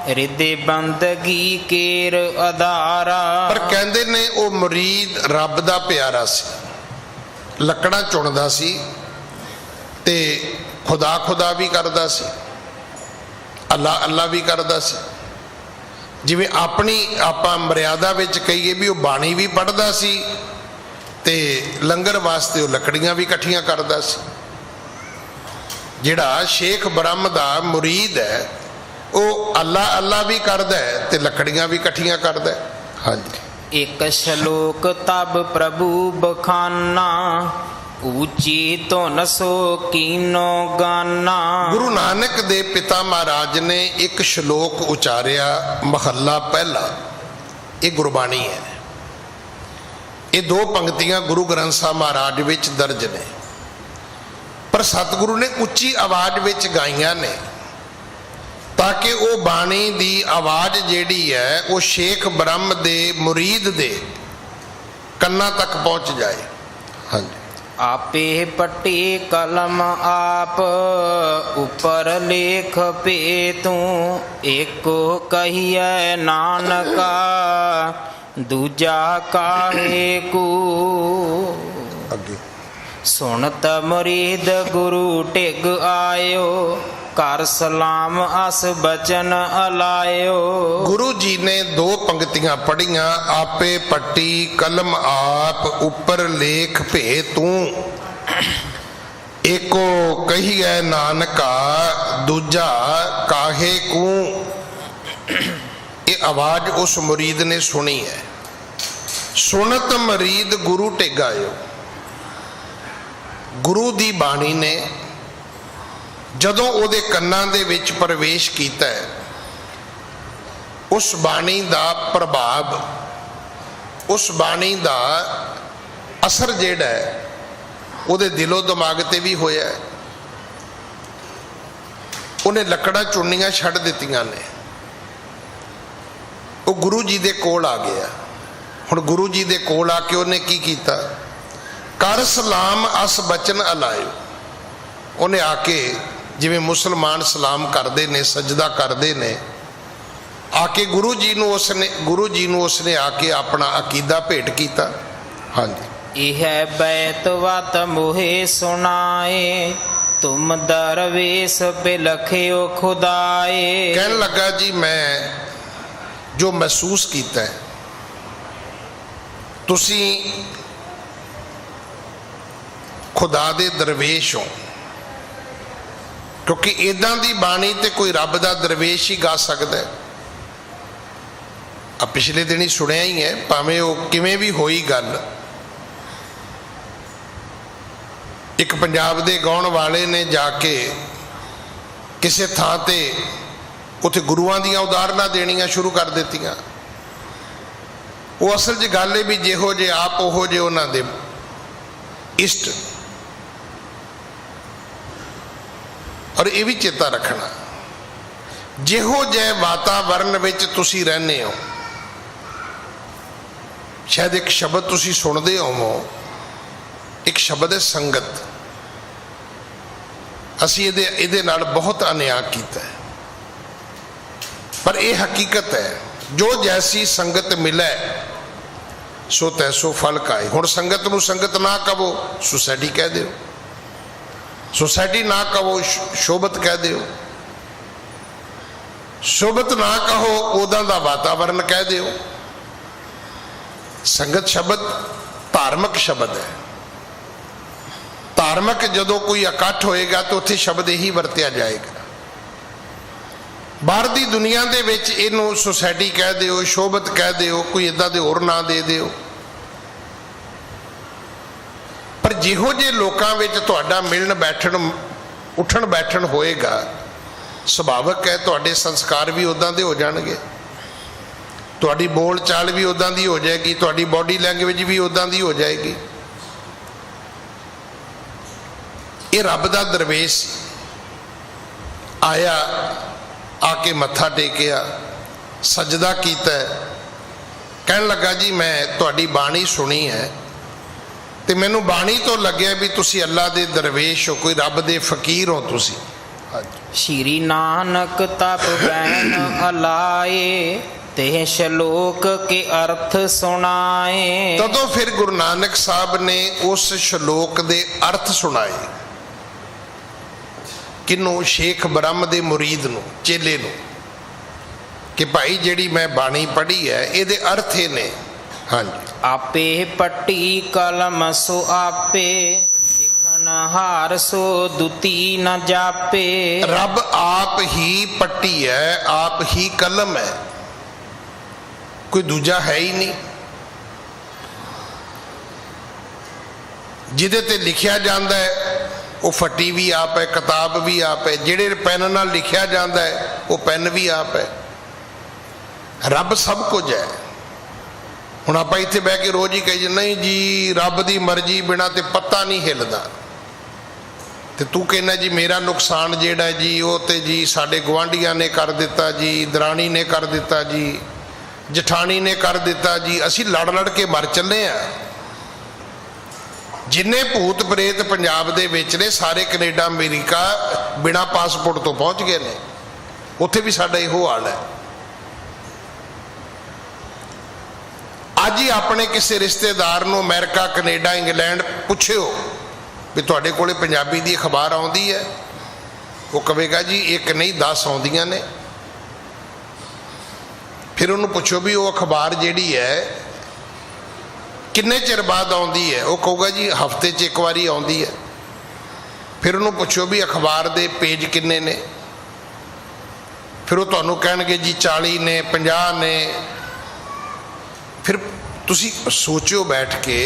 ਰਿਦੇ ਬੰਦਗੀ ਕੇਰ ਅਧਾਰਾ। ਪਰ ਕਹਿੰਦੇ ਨੇ ਉਹ ਮੁਰੀਦ ਰੱਬ ਦਾ ਪਿਆਰਾ ਸੀ, ਲੱਕੜਾਂ ਚੁਣਦਾ ਸੀ ਤੇ ਖੁਦਾ ਖੁਦਾ ਵੀ ਕਰਦਾ ਸੀ, ਅੱਲਾ ਅੱਲਾ ਵੀ ਕਰਦਾ ਸੀ। ਜਿਵੇਂ ਆਪਾਂ ਮਰਿਆਦਾ ਵਿੱਚ ਕਹੀਏ ਵੀ ਉਹ ਬਾਣੀ ਵੀ ਪੜ੍ਹਦਾ ਸੀ ਤੇ ਲੰਗਰ ਵਾਸਤੇ ਉਹ ਲੱਕੜੀਆਂ ਵੀ ਇਕੱਠੀਆਂ ਕਰਦਾ ਸੀ। ਜਿਹੜਾ ਸ਼ੇਖ ਬ੍ਰਹਮ ਦਾ ਮੁਰੀਦ ਹੈ ਉਹ ਅੱਲਾ ਅੱਲਾ ਵੀ ਕਰਦਾ ਹੈ ਤੇ ਲੱਕੜੀਆਂ ਵੀ ਇਕੱਠੀਆਂ ਕਰਦਾ ਹੈ। ਹਾਂਜੀ। ਇੱਕ ਸ਼ਲੋਕ ਤਬ ਪ੍ਰਭੂ ਬਖਾਨਾ, ਉੱਚੀ ਧੁਨ ਸੋ ਕੀਨੋ ਗਾਨਾ। ਗੁਰੂ ਨਾਨਕ ਦੇ ਪਿਤਾ ਮਹਾਰਾਜ ਨੇ ਇੱਕ ਸ਼ਲੋਕ ਉਚਾਰਿਆ, ਮਹੱਲਾ ਪਹਿਲਾ। ਇਹ ਗੁਰਬਾਣੀ ਹੈ। ਇਹ 2 ਪੰਕਤੀਆਂ ਗੁਰੂ ਗ੍ਰੰਥ ਸਾਹਿਬ ਮਹਾਰਾਜ ਵਿੱਚ ਦਰਜ ਨੇ, ਪਰ ਸਤਿਗੁਰੂ ਨੇ ਉੱਚੀ ਆਵਾਜ਼ ਵਿੱਚ ਗਾਈਆਂ ਨੇ ਤਾਂ ਕਿ ਉਹ ਬਾਣੀ ਦੀ ਆਵਾਜ਼ ਜਿਹੜੀ ਹੈ ਉਹ ਸ਼ੇਖ ਬ੍ਰਹਮ ਦੇ ਮੁਰੀਦ ਦੇ ਕੰਨਾਂ ਤੱਕ ਪਹੁੰਚ ਜਾਏ। ਹਾਂਜੀ। ਆਪੇ ਪੱਟੀ ਕਲਮ ਆਪ, ਉੱਪਰ ਲੇਖ ਭੇ ਤੂੰ। ਏਕੋ ਕਹੀਐ ਨਾਨਕਾ, ਦੂਜਾ ਕਾਹੇ ਕੂ। ਅੱਗੇ। ਸੁਣਤ ਮੁਰੀਦ ਗੁਰੂ ਟਿਗ ਆਇਓ, ਕਰ ਸਲਾਮ ਅਸ ਬਚਨ ਅਲਾਇਓ। ਗੁਰੂ ਜੀ ਨੇ 2 ਪੰਕਤੀਆਂ ਪੜ੍ਹੀਆਂ, ਆਪੇ ਪੱਟੀ ਕਲਮ ਆਪ, ਉੱਪਰ ਲੇਖ ਭੇ ਤੂੰ। ਏਕੋ ਕਹੀਐ ਨਾਨਕਾ, ਦੂਜਾ ਕਾਹੇ ਕੂ। ਇਹ ਆਵਾਜ਼ ਉਸ ਮੁਰੀਦ ਨੇ ਸੁਣੀ ਹੈ। ਸੁਣਤ ਮੁਰੀਦ ਗੁਰੂ ਟਿਗ ਆਇਓ। ਗੁਰੂ ਦੀ ਬਾਣੀ ਨੇ ਜਦੋਂ ਉਹਦੇ ਕੰਨਾਂ ਦੇ ਵਿੱਚ ਪ੍ਰਵੇਸ਼ ਕੀਤਾ ਹੈ, ਉਸ ਬਾਣੀ ਦਾ ਪ੍ਰਭਾਵ, ਉਸ ਬਾਣੀ ਦਾ ਅਸਰ ਜਿਹੜਾ ਹੈ ਉਹਦੇ ਦਿਲੋਂ ਦਿਮਾਗ ਤੇ ਵੀ ਹੋਇਆ। ਉਹਨੇ ਲੱਕੜਾਂ ਚੁਣਨੀਆਂ ਛੱਡ ਦਿੱਤੀਆਂ ਨੇ, ਉਹ ਗੁਰੂ ਜੀ ਦੇ ਕੋਲ ਆ ਗਿਆ। ਹੁਣ ਗੁਰੂ ਜੀ ਦੇ ਕੋਲ ਆ ਕੇ ਉਹਨੇ ਕੀ ਕੀਤਾ? ਕਰ ਸਲਾਮ ਅਸ ਬਚਨ ਅਲਾਇਓ। ਉਹਨੇ ਆ ਕੇ ਜਿਵੇਂ ਮੁਸਲਮਾਨ ਸਲਾਮ ਕਰਦੇ ਨੇ, ਸਜਦਾ ਕਰਦੇ ਨੇ, ਆ ਕੇ ਗੁਰੂ ਜੀ ਨੂੰ ਉਸਨੇ ਆ ਕੇ ਆਪਣਾ ਅਕੀਦਾ ਭੇਟ ਕੀਤਾ। ਹਾਂਜੀ। ਇਹ ਬੈਤ ਵਤ ਮੋਹੇ ਸੁਣਾਏ, ਤੁਮ ਦਰਵੇਸ ਬਿਲਖਿਓ ਖੁਦਾਏ। ਕਹਿਣ ਲੱਗਾ ਜੀ ਮੈਂ ਜੋ ਮਹਿਸੂਸ ਕੀਤਾ ਹੈ, ਤੁਸੀਂ ਖੁਦਾ ਦੇ ਦਰਵੇਸ਼ ਹੋ, ਕਿਉਂਕਿ ਇਦਾਂ ਦੀ ਬਾਣੀ ਤੇ ਕੋਈ ਰੱਬ ਦਾ ਦਰਵੇਸ਼ ਹੀ ਗਾ ਸਕਦਾ। ਆ ਪਿਛਲੇ ਦਿਨ ਹੀ ਸੁਣਿਆ ਹੀ ਹੈ, ਭਾਵੇਂ ਉਹ ਕਿਵੇਂ ਵੀ ਹੋਈ ਗੱਲ। ਇੱਕ ਪੰਜਾਬ ਦੇ ਗਾਉਣ ਵਾਲੇ ਨੇ ਜਾ ਕੇ ਕਿਸੇ ਥਾਂ ਤੇ ਉੱਥੇ ਗੁਰੂਆਂ ਦੀਆਂ ਉਦਾਹਰਨਾਂ ਦੇਣੀਆਂ ਸ਼ੁਰੂ ਕਰ ਦਿੱਤੀਆਂ। ਉਹ ਅਸਲ 'ਚ ਗੱਲ ਹੈ ਵੀ ਜਿਹੋ ਜਿਹੇ ਆਪ ਉਹੋ ਜਿਹੇ ਉਹਨਾਂ ਦੇ ਇਸ਼ਟ। ਔਰ ਇਹ ਵੀ ਚੇਤਾ ਰੱਖਣਾ, ਜਿਹੋ ਜਿਹੇ ਵਾਤਾਵਰਨ ਵਿੱਚ ਤੁਸੀਂ ਰਹਿੰਦੇ ਹੋ, ਸ਼ਾਇਦ ਇੱਕ ਸ਼ਬਦ ਤੁਸੀਂ ਸੁਣਦੇ ਹੋਵੋ, ਇੱਕ ਸ਼ਬਦ ਹੈ ਸੰਗਤ। ਅਸੀਂ ਇਹਦੇ ਨਾਲ ਬਹੁਤ ਅਨਿਆਂ ਕੀਤਾ ਹੈ, ਪਰ ਇਹ ਹਕੀਕਤ ਹੈ, ਜੋ ਜੈਸੀ ਸੰਗਤ ਮਿਲੇ ਸੋ ਤੈਸੋ ਫਲ ਕਾਏ। ਹੁਣ ਸੰਗਤ ਨੂੰ ਸੰਗਤ ਨਾ ਕਹੋ, ਸੁਸਾਇਟੀ ਕਹਿ ਦਿਓ। सोसाइटी ना कहो, शोभत कह दिओ। शोभत ना कहो, उदां दा वातावरण कह दिओ। संगत शब्द धार्मिक शब्द है। धार्मिक जदों कोई इकट्ठ होएगा तो उत्थे शब्द यही वरतिया जाएगा। बाहर दी दुनिया दे विच इहनूं सोसाइटी कह दिओ, शोभत कह दिओ, कोई इदां दे होर नां दे दिओ। पर जिहो जे लोकां विच तुहाडा मिलण बैठण उठण बैठण होएगा, सुभाविक है तुहाडे संस्कार भी उदां दे हो जाणगे, तुहाडी बोल चाल भी उदां दी हो जाएगी, तुहाडी बॉडी लैंग्वेज भी उदां दी हो जाएगी। ये रब दा दरवेश आया, आके मत्था टेकिया, सजदा कीता, कहन लगा जी मैं तुहाडी बाणी सुनी है ते मैनू बाणी तो लग्या भी तुसी अल्लाह दे दरवेश हो, कोई रब दे फकीर हो तुसी। श्री नानक तप बैन अलाए, ते श्लोक के अर्थ सुनाए। तदों फिर गुरु नानक साहब ने उस श्लोक दे अर्थ सुनाए। किनू? शेख ब्रह्म दे मुरीद नू, चेले नू, कि भाई जिहड़ी मैं बाणी पढ़ी है इहदे अर्थ ये ने। हाँ जी। आपे पट्टी कलम सो आपे, हार सो दुती न जापे। रब आप ही पट्टी है, आप ही कलम है, कोई दूजा है ही नहीं। जिहदे ते लिखिया जांदा है वो फट्टी भी आप है, किताब भी आप है, जिहड़े पेन नाल लिखिया जांदा है वो पेन भी आप है। रब सब कुछ है। हुण आपां इत्थे बह के रोज ही कही नहीं जी रब दी मर्जी बिना ते पत्ता नहीं हिलदा, ते तू कहना जी मेरा नुकसान जिहड़ा जी वो ते जी साडे गुआंढियां ने कर दिता जी, दराणी ने कर दिता जी, जठानी ने कर दिता जी, असी लड़ लड़ के मर चले आ। जिन्ने भूत प्रेत पंजाब दे विच ने सारे कनेडा अमेरिका बिना पासपोर्ट तो पहुंच गए ने, उत्थे भी साडा इहो हाल है। अज ही अपने किसी रिश्तेदार नूं अमेरिका कनेडा इंग्लैंड पुछियो भी तुहाडे कोले पंजाबी दी अखबार आउंदी है, वो कहेगा जी एक नहीं 10 आउंदियां ने। फिर उन्होंने पुछो भी वो अखबार जिहड़ी है किन्ने चिर बाद आउंदी है, वो कहूगा जी हफ्ते च एक बारी आउंदी है। फिर उन्होंने पुछो भी अखबार दे पेज किन्ने ने, फिर वो तुहानूं कहणगे जी 40 ने 50 ने। फिर तुसी सोचो बैठ के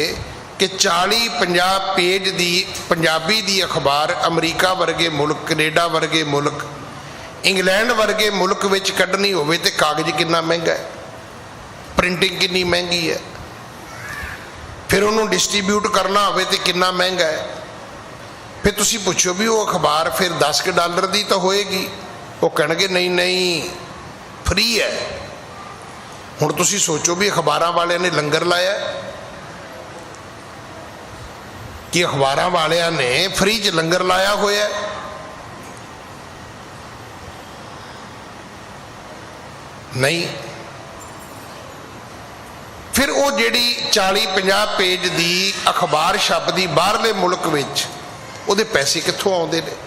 कि 40-50 पेज दी पंजाबी दी अखबार अमरीका वर्गे मुल्क, कनेडा वर्गे मुल्क, इंग्लैंड वर्गे मुल्क विच कढ़नी होवे ते कागज कितना महंगा है, प्रिंटिंग कितनी महंगी है, फिर उन्होंने डिस्ट्रीब्यूट करना होवे ते कितना महंगा है। फिर तुसी पुछो भी वो अखबार फिर $10 दी तो होएगी, वो कहणगे नहीं नहीं फ्री है। हुण तुसी सोचो भी अखबारां वाले ने लंगर लाया कि अखबारां वालियां ने फ्री च लंगर लाया होया। नहीं। फिर वो जिहड़ी 40-50 पेज दी अखबार छपदी बाहरले मुल्क विच उहदे पैसे कित्थों आउंदे ने।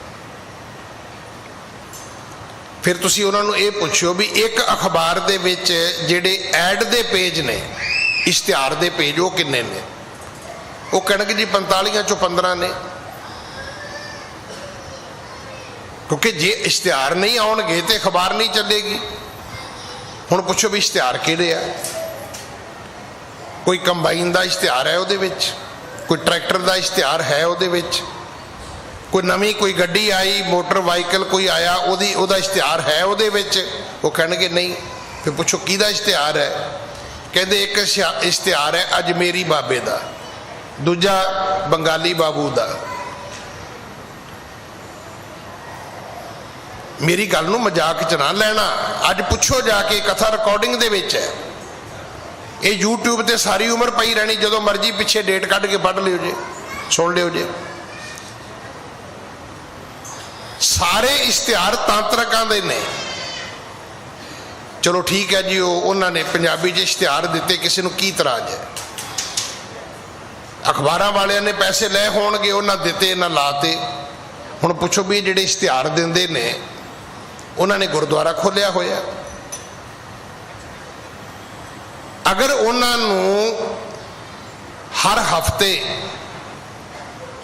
फिर तुसी उन्हां नूं ये पुछो भी एक अखबार दे विच जिहड़े ऐड दे पेज ने, इश्तिहार दे पेज वो किन्ने ने, वो कहणगे जी 45 चों 15 ने, क्योंकि जे इश्तिहार नहीं आउणगे तो अखबार नहीं चलेगी। हुण पुछो भी इश्तिहार किहड़े आ, कोई कंबाइन का इश्तिहार है उहदे विच, कोई ट्रैक्टर का इश्तिहार है उहदे विच, कोई नवी कोई गड्डी आई मोटर वाइकल कोई आया उहदा इश्तिहार है उहदे विच। वो कहणगे नहीं। फिर पुछो किहदा इश्तिहार है, कहंदे एक इश्तिहार है अजमेरी बाबे दा, दूजा बंगाली बाबू दा। मेरी गल नूं मजाक च ना लेना, अज पुछो जाके कथा रिकॉर्डिंग दे विच है, ये यूट्यूब ते सारी उम्र पई रहनी, जदों मर्जी पिछे डेट कढ के पढ़ लिओ जे, सुन लिओ जे। सारे इश्तिहार तांत्रिकां दे ने। चलो ठीक है जी, उन्होंने पंजाबी च इश्तिहार दिते, किसी नूं की इतराज है। अखबारां वालियां ने पैसे ले होणगे, उन्हां दिते ना लाते, ਹੁਣ ਪੁੱਛੋ ਵੀ ਜਿਹੜੇ ਇਸ਼ਤਿਹਾਰ ਦਿੰਦੇ ਨੇ ਉਹਨਾਂ ਨੇ ਗੁਰਦੁਆਰਾ ਖੋਲ੍ਹਿਆ ਹੋਇਆ? ਅਗਰ ਉਹਨਾਂ ਨੂੰ ਹਰ ਹਫ਼ਤੇ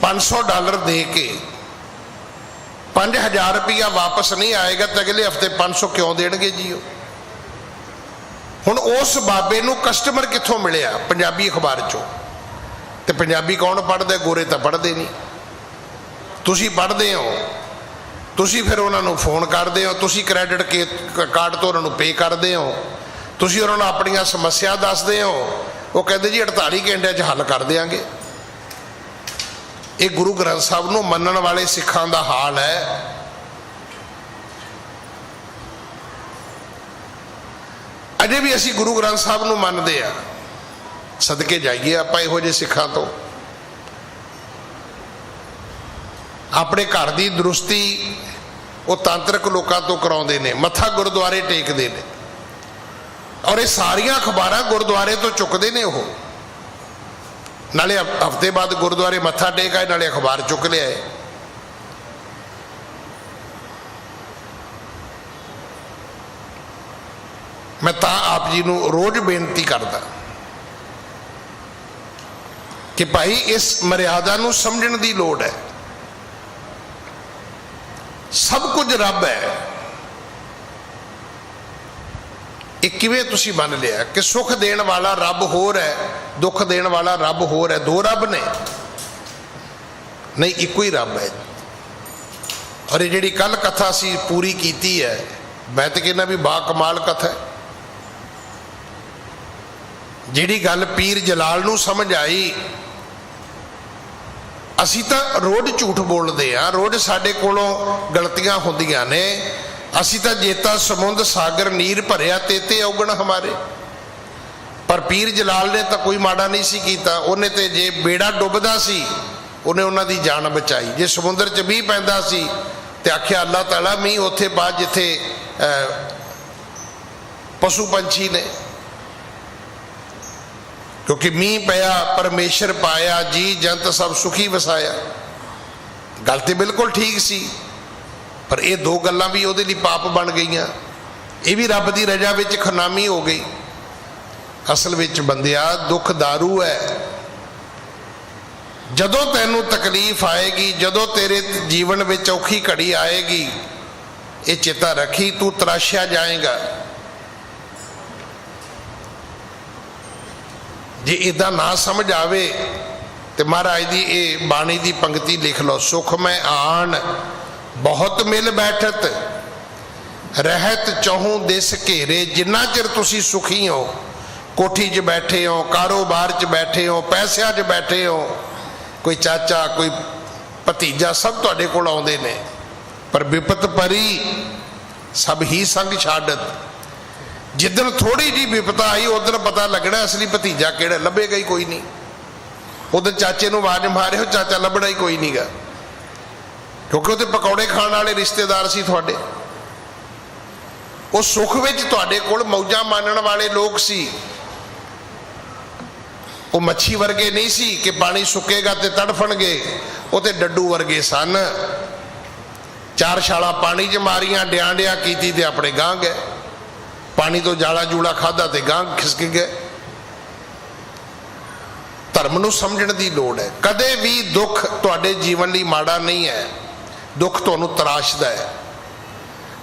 $500 ਦੇ ਕੇ 5000 ਰੁਪਇਆ ਵਾਪਸ ਨਹੀਂ ਆਏਗਾ ਤਾਂ ਅਗਲੇ ਹਫ਼ਤੇ 500 ਕਿਉਂ ਦੇਣਗੇ ਜੀ? ਹੁਣ ਉਸ ਬਾਬੇ ਨੂੰ ਕਸਟਮਰ ਕਿੱਥੋਂ ਮਿਲਿਆ? ਪੰਜਾਬੀ ਅਖਬਾਰ ਚੋਂ। ਤੇ ਪੰਜਾਬੀ ਕੌਣ ਪੜ੍ਹਦਾ? ਗੋਰੇ ਤਾਂ ਪੜ੍ਹਦੇ ਨਹੀਂ। ਤੁਸੀਂ ਪੜ੍ਹਦੇ ਹੋ, ਤੁਸੀਂ ਫਿਰ ਉਹਨਾਂ ਨੂੰ ਫੋਨ ਕਰਦੇ ਹੋ, ਤੁਸੀਂ ਕ੍ਰੈਡਿਟ ਕਾਰਡ ਤੋਂ ਉਹਨਾਂ ਨੂੰ ਪੇ ਕਰਦੇ ਹੋ, ਤੁਸੀਂ ਉਹਨਾਂ ਨੂੰ ਆਪਣੀਆਂ ਸਮੱਸਿਆ ਦੱਸਦੇ ਹੋ, ਉਹ ਕਹਿੰਦੇ ਜੀ 48 ਘੰਟਿਆਂ 'ਚ ਹੱਲ ਕਰ ਦਿਆਂਗੇ। ਇਹ ਗੁਰੂ ਗ੍ਰੰਥ ਸਾਹਿਬ ਨੂੰ ਮੰਨਣ ਵਾਲੇ ਸਿੱਖਾਂ ਦਾ ਹਾਲ ਹੈ। ਅਜੇ ਵੀ ਅਸੀਂ ਗੁਰੂ ਗ੍ਰੰਥ ਸਾਹਿਬ ਨੂੰ ਮੰਨਦੇ ਆ, ਸਦਕੇ ਜਾਈਏ ਆਪਾਂ ਇਹੋ ਜਿਹੇ ਸਿੱਖਾਂ ਤੋਂ। ਆਪਣੇ ਘਰ ਦੀ ਦਰੁਸਤੀ ਉਹ ਤਾਂਤਰਿਕ ਲੋਕਾਂ ਤੋਂ ਕਰਾਉਂਦੇ ਨੇ, ਮੱਥਾ ਗੁਰਦੁਆਰੇ ਟੇਕਦੇ ਨੇ, ਔਰ ਇਹ ਸਾਰੀਆਂ ਅਖਬਾਰਾਂ ਗੁਰਦੁਆਰੇ ਤੋਂ ਚੁੱਕਦੇ ਨੇ। ਉਹ ਨਾਲੇ ਹਫ਼ਤੇ ਬਾਅਦ ਗੁਰਦੁਆਰੇ ਮੱਥਾ ਟੇਕ ਆਏ, ਨਾਲੇ ਅਖਬਾਰ ਚੁੱਕ ਲਿਆਏ। ਮੈਂ ਤਾਂ ਆਪ ਜੀ ਨੂੰ ਰੋਜ਼ ਬੇਨਤੀ ਕਰਦਾ ਕਿ ਭਾਈ ਇਸ ਮਰਿਆਦਾ ਨੂੰ ਸਮਝਣ ਦੀ ਲੋੜ ਹੈ। ਸਭ ਕੁਝ ਰੱਬ ਹੈ। ਇਹ ਕਿਵੇਂ ਤੁਸੀਂ ਮੰਨ ਲਿਆ ਕਿ ਸੁੱਖ ਦੇਣ ਵਾਲਾ ਰੱਬ ਹੋਰ ਹੈ, ਦੁੱਖ ਦੇਣ ਵਾਲਾ ਰੱਬ ਹੋਰ ਹੈ? ਦੋ ਰੱਬ ਨੇ? ਨਹੀਂ, ਇੱਕੋ ਹੀ ਰੱਬ ਹੈ। ਔਰ ਇਹ ਜਿਹੜੀ ਕੱਲ ਕਥਾ ਅਸੀਂ ਪੂਰੀ ਕੀਤੀ ਹੈ, ਮੈਂ ਤਾਂ ਕਹਿੰਦਾ ਵੀ ਬਾ ਕਮਾਲ ਕਥਾ ਹੈ। ਜਿਹੜੀ ਗੱਲ ਪੀਰ ਜਲਾਲ ਨੂੰ ਸਮਝ ਆਈ, ਅਸੀਂ ਤਾਂ ਰੋਜ਼ ਝੂਠ ਬੋਲਦੇ ਹਾਂ, ਰੋਜ਼ ਸਾਡੇ ਕੋਲੋਂ ਗਲਤੀਆਂ ਹੁੰਦੀਆਂ ਨੇ। ਅਸੀਂ ਤਾਂ ਜੇਤਾ ਸਮੁੰਦ ਸਾਗਰ ਨੀਰ ਭਰਿਆ ਤੇ ਔਗਣ ਹਮਾਰੇ। ਪਰ ਪੀਰ ਜਲਾਲ ਨੇ ਤਾਂ ਕੋਈ ਮਾੜਾ ਨਹੀਂ ਸੀ ਕੀਤਾ। ਉਹਨੇ ਤੇ ਜੇ ਬੇੜਾ ਡੁੱਬਦਾ ਸੀ ਉਹਨੇ ਉਹਨਾਂ ਦੀ ਜਾਨ ਬਚਾਈ। ਜੇ ਸਮੁੰਦਰ 'ਚ ਮੀਂਹ ਪੈਂਦਾ ਸੀ ਤੇ ਆਖਿਆ ਅੱਲਾਹ ਤਾਲਾ ਮੀਂਹ ਉੱਥੇ ਪਾ ਜਿੱਥੇ ਪਸ਼ੂ ਪੰਛੀ ਨੇ, ਕਿਉਂਕਿ ਮੀਂਹ ਪਿਆ ਪਰਮੇਸ਼ਰ ਪਾਇਆ, ਜੀ ਜੰਤ ਸਭ ਸੁਖੀ ਵਸਾਇਆ। ਗੱਲ ਤੇ ਬਿਲਕੁਲ ਠੀਕ ਸੀ, ਪਰ ਇਹ ਦੋ ਗੱਲਾਂ ਵੀ ਉਹਦੇ ਲਈ ਪਾਪ ਬਣ ਗਈਆਂ। ਇਹ ਵੀ ਰੱਬ ਦੀ ਰਜ਼ਾ ਵਿੱਚ ਖੁਨਾਮੀ ਹੋ ਗਈ। ਅਸਲ ਵਿੱਚ ਬੰਦਿਆ ਦੁੱਖ ਦਾਰੂ ਹੈ। ਜਦੋਂ ਤੈਨੂੰ ਤਕਲੀਫ ਆਏਗੀ, ਜਦੋਂ ਤੇਰੇ ਜੀਵਨ ਵਿੱਚ ਔਖੀ ਘੜੀ ਆਏਗੀ, ਇਹ ਚੇਤਾ ਰੱਖੀ ਤੂੰ ਤਰਾਸ਼ਿਆ ਜਾਏਗਾ। ਜੇ ਇਦਾਂ ਨਾ ਸਮਝ ਆਵੇ ਤੇ ਮਹਾਰਾਜ ਦੀ ਇਹ ਬਾਣੀ ਦੀ ਪੰਕਤੀ ਲਿਖ ਲਓ, ਸੁਖ ਮੈਂ ਆਣ ਬਹੁਤ ਮਿਲ ਬੈਠਤ ਰਹਿਤ ਚਹੂੰ ਦਿਸ ਘੇਰੇ। ਜਿੰਨਾ ਚਿਰ ਤੁਸੀਂ ਸੁਖੀ ਹੋ, ਕੋਠੀ 'ਚ ਬੈਠੇ ਹੋ, ਕਾਰੋਬਾਰ 'ਚ ਬੈਠੇ ਹੋ, ਪੈਸਿਆਂ 'ਚ ਬੈਠੇ ਹੋ, ਕੋਈ ਚਾਚਾ ਕੋਈ ਭਤੀਜਾ ਸਭ ਤੁਹਾਡੇ ਕੋਲ ਆਉਂਦੇ ਨੇ, ਪਰ ਵਿਪਤ ਪਰੀ ਸਭ ਹੀ ਸੰਗ ਛਾੜਤ। ਜਿੱਦਣ ਥੋੜੀ ਜਿਹੀ ਵਿਪਤਾ ਆਈ ਉਦੋਂ ਪਤਾ ਲੱਗਣਾ ਅਸਲੀ ਭਤੀਜਾ ਕਿਹੜਾ। ਲੱਭੇਗਾ ਹੀ ਕੋਈ ਨਹੀਂ। ਉਦੋਂ ਚਾਚੇ ਨੂੰ ਆਵਾਜ਼ ਮਾਰਿਓ, ਚਾਚਾ ਲੱਭਣਾ ਹੀ ਕੋਈ ਨਹੀਂਗਾ, ਕਿਉਂਕਿ ਉਹ ਤੇ ਪਕੌੜੇ ਖਾਣ ਵਾਲੇ ਰਿਸ਼ਤੇਦਾਰ ਸੀ ਤੁਹਾਡੇ। ਉਹ ਸੁੱਖ ਵਿੱਚ ਤੁਹਾਡੇ ਕੋਲ ਮੌਜਾਂ ਮਾਣਨ ਵਾਲੇ ਲੋਕ ਸੀ। ਉਹ ਮੱਛੀ ਵਰਗੇ ਨਹੀਂ ਸੀ ਕਿ ਪਾਣੀ ਸੁੱਕੇਗਾ ਤੇ ਤੜਫਣਗੇ। ਉਹ ਤੇ ਡੱਡੂ ਵਰਗੇ ਸਨ। 4 ਛਾਲਾਂ ਪਾਣੀ 'ਚ ਮਾਰੀਆਂ, ਡਿਆਂ ਕੀਤੀ ਤੇ ਆਪਣੇ ਗਾਂਹ ਗਏ। ਪਾਣੀ ਤੋਂ ਜਾਲਾ ਜੂਲਾ ਖਾਦਾ ਤੇ ਗਾਂਹ ਖਿਸਕ ਗਏ। ਧਰਮ ਨੂੰ ਸਮਝਣ ਦੀ ਲੋੜ ਹੈ। ਕਦੇ ਵੀ ਦੁੱਖ ਤੁਹਾਡੇ ਜੀਵਨ ਲਈ ਮਾੜਾ ਨਹੀਂ ਹੈ। ਦੁੱਖ ਤੁਹਾਨੂੰ ਤਰਾਸ਼ਦਾ ਹੈ।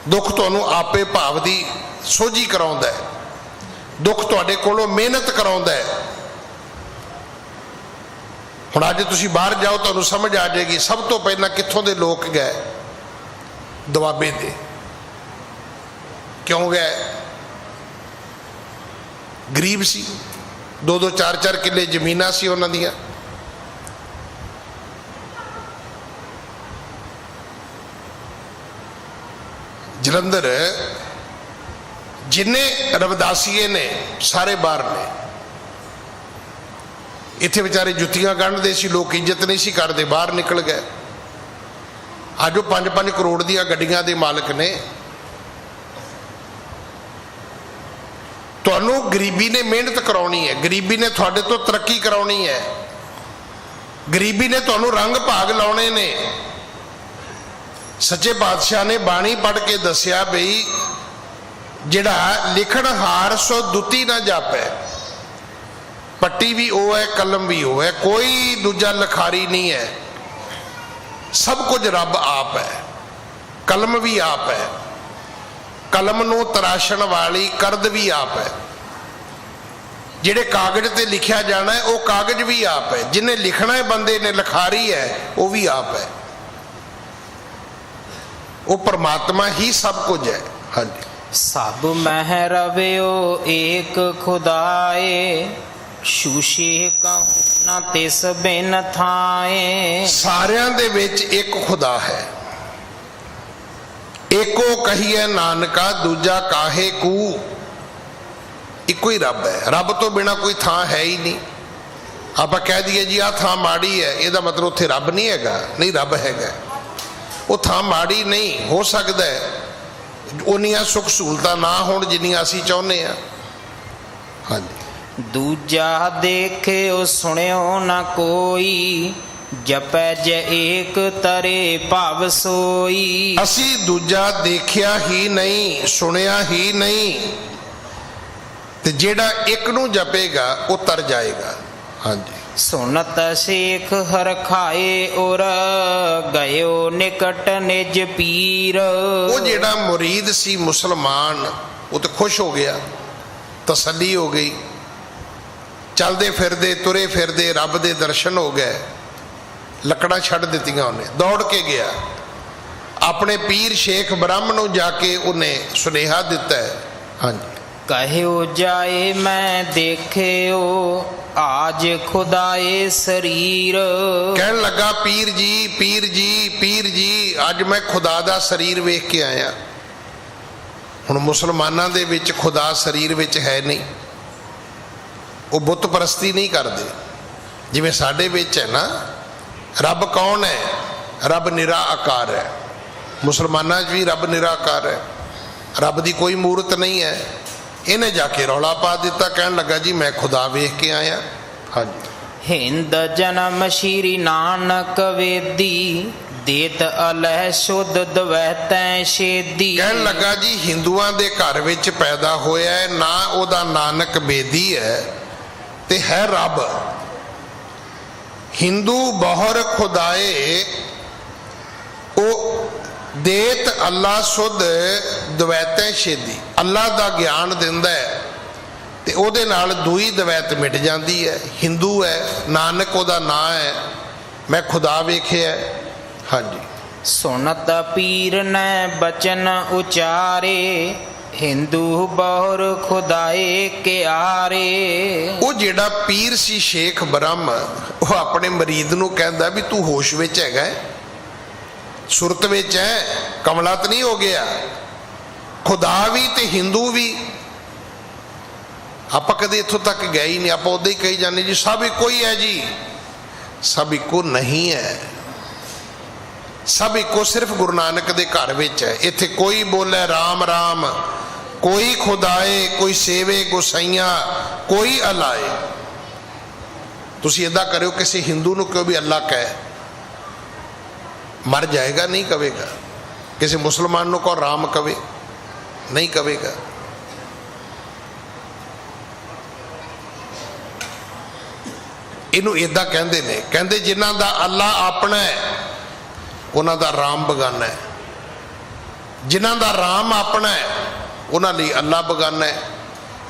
ਦੁੱਖ ਤੁਹਾਨੂੰ ਆਪੇ ਭਾਵ ਦੀ ਸੋਝੀ ਕਰਾਉਂਦਾ ਹੈ। ਦੁੱਖ ਤੁਹਾਡੇ ਕੋਲੋਂ ਮਿਹਨਤ ਕਰਾਉਂਦਾ ਹੈ। ਹੁਣ ਅੱਜ ਤੁਸੀਂ ਬਾਹਰ ਜਾਓ, ਤੁਹਾਨੂੰ ਸਮਝ ਆ ਜਾਏਗੀ ਸਭ ਤੋਂ ਪਹਿਲਾਂ ਕਿੱਥੋਂ ਦੇ ਲੋਕ ਗਏ? ਦੁਆਬੇ ਦੇ। ਕਿਉਂ ਗਏ? ਗਰੀਬ ਸੀ, 2-2 4-4 ਕਿੱਲੇ ਜ਼ਮੀਨਾਂ ਸੀ ਉਹਨਾਂ ਦੀਆਂ। ਜਲੰਧਰ ਜਿੰਨੇ ਰਵਿਦਾਸੀਏ ਨੇ ਸਾਰੇ ਬਾਹਰ ਨੇ। ਇੱਥੇ ਵਿਚਾਰੇ ਜੁੱਤੀਆਂ ਗੰਢਦੇ ਸੀ, ਲੋਕ ਇੱਜ਼ਤ ਨਹੀਂ ਸੀ ਕਰਦੇ, ਬਾਹਰ ਨਿਕਲ ਗਏ। ਅੱਜ ਉਹ 5-5 ਕਰੋੜ ਦੀਆਂ ਗੱਡੀਆਂ ਦੇ ਮਾਲਕ ਨੇ। ਤੁਹਾਨੂੰ ਗਰੀਬੀ ਨੇ ਮਿਹਨਤ ਕਰਾਉਣੀ ਹੈ, ਗਰੀਬੀ ਨੇ ਤੁਹਾਡੇ ਤੋਂ ਤਰੱਕੀ ਕਰਾਉਣੀ ਹੈ, ਗਰੀਬੀ ਨੇ ਤੁਹਾਨੂੰ ਰੰਗ ਭਾਗ ਲਾਉਣੇ ਨੇ। सच्चे पातशाह ने बाणी पढ़ के दसिया बई जिहड़ा लिखणहार सो दुती ना जापै। पट्टी भी वो है, कलम भी वो है, कोई दूजा लिखारी नहीं है। सब कुछ रब आप है, कलम भी आप है, कलम नूं तराशण वाली करद भी आप है। जिहड़े कागज ते लिखिया जाना है वो कागज भी आप है, जिन्हें लिखना है बंदे ने लिखारी है वो भी आप है। वो परमात्मा ही सब कुछ है। हाँ जी। सब मह रव्यो एक खुदाए, शूशे कहूं ना तिस बिन थाए। सारियां दे विच एक खुदा है, एको कहिए नानका दूजा काहे कू। इको ही रब है, रब तो बिना कोई थां है ही नहीं। आप कह दिए जी आ थां माड़ी है, यदा मतलब उत्थे रब नहीं हैगा, नहीं रब हैगा। वो थां माड़ी नहीं हो सकता है, उन्नियां सुख सहूलतां ना होण जिन्नियां असीं चाहुंदे आ। हाँ जी। दूजा देखियो सुनियो न कोई, जपै ज एक तरे भव सोई। असी दूजा देखिया ही नहीं, सुनिया ही नहीं, ते जेड़ा एक नूं जपेगा वो तर जाएगा। हाँ जी। सुनत शेख हर खाए और गयो निकट निज पीर। वो जेड़ा मुरीद सी मुसलमान वो तो खुश हो गया, तसल्ली हो गई, चलते फिरदे तुरे फिरदे रब दे दर्शन हो गए। लकड़ा छड़ दित्तियां उन्हें, दौड़ के गया अपने पीर शेख ब्रह्म नूं जाके उन्हें सुनेहा दिता है। हाँ जी। कहो जाए मैं देखियो आज खुदाए शरीर। कहन लगा पीर जी पीर जी पीर जी अज मैं खुदा दा शरीर वेख के आया। हुण मुसलमानां दे विच खुदा शरीर विच है नहीं, वो बुत परस्ती नहीं करते जिवें साडे विच है ना। रब कौन है? रब निराकार है। मुसलमानां च भी रब निराकार है, रब दी कोई मूरत नहीं है। इन्हें जाके रौला पा दिता, कहन लगा जी मैं खुदा वेख के आया। हाँ जी। हिंद जन्म श्री नानक वेदी, देत अलह शुद्ध द्वैतै छेदी। कहन लगा जी हिंदुआं दे घर विच पैदा होया है, ना ओदा नानक बेदी है ते है रब। हिंदू बहुर खुदाए ओ देत अल्लाह सुध द्वैतै छेदी। अल्लाह दा ज्ञान दिंदा है ते ओदे नाल दूई द्वैत मिट जाती है। हिंदू है, नानक ओदा नाम है, मैं खुदा वेखिया। हाँ जी। सुनत पीर ने बचन उचारे, हिंदू बहुर खुदाए के आरे। वो जेड़ा पीर सी शेख ब्रह्म वो अपने मरीद नूं कहंदा भी तू होश विच हैगा, सुरत विच है, कमला तो नहीं हो गया। खुदा भी ते हिंदू भी। आप कदे इत्थों तक गए ही नहीं, आप उदा ही कही जाने जी सब इको ही है जी। सब इको नहीं है, सब इको सिर्फ गुरु नानक दे घर विच है। इत्थे कोई बोले राम राम, कोई खुदाए, कोई सेवे गोसाइयां, कोई अलाए। तुसी इदा करो किसी हिंदू नूं क्यों भी अल्लाह कहे, मर जाएगा, नहीं कहेगा। किसी मुसलमान को राम कवे, नहीं कहेगा। इनू इदा कहते ने, कहते जिन्हां दा अल्लाह अपना है उन्हां दा राम बगाना है, जिन्हां दा राम अपना है उन्हां लई अल्लाह बगाना है।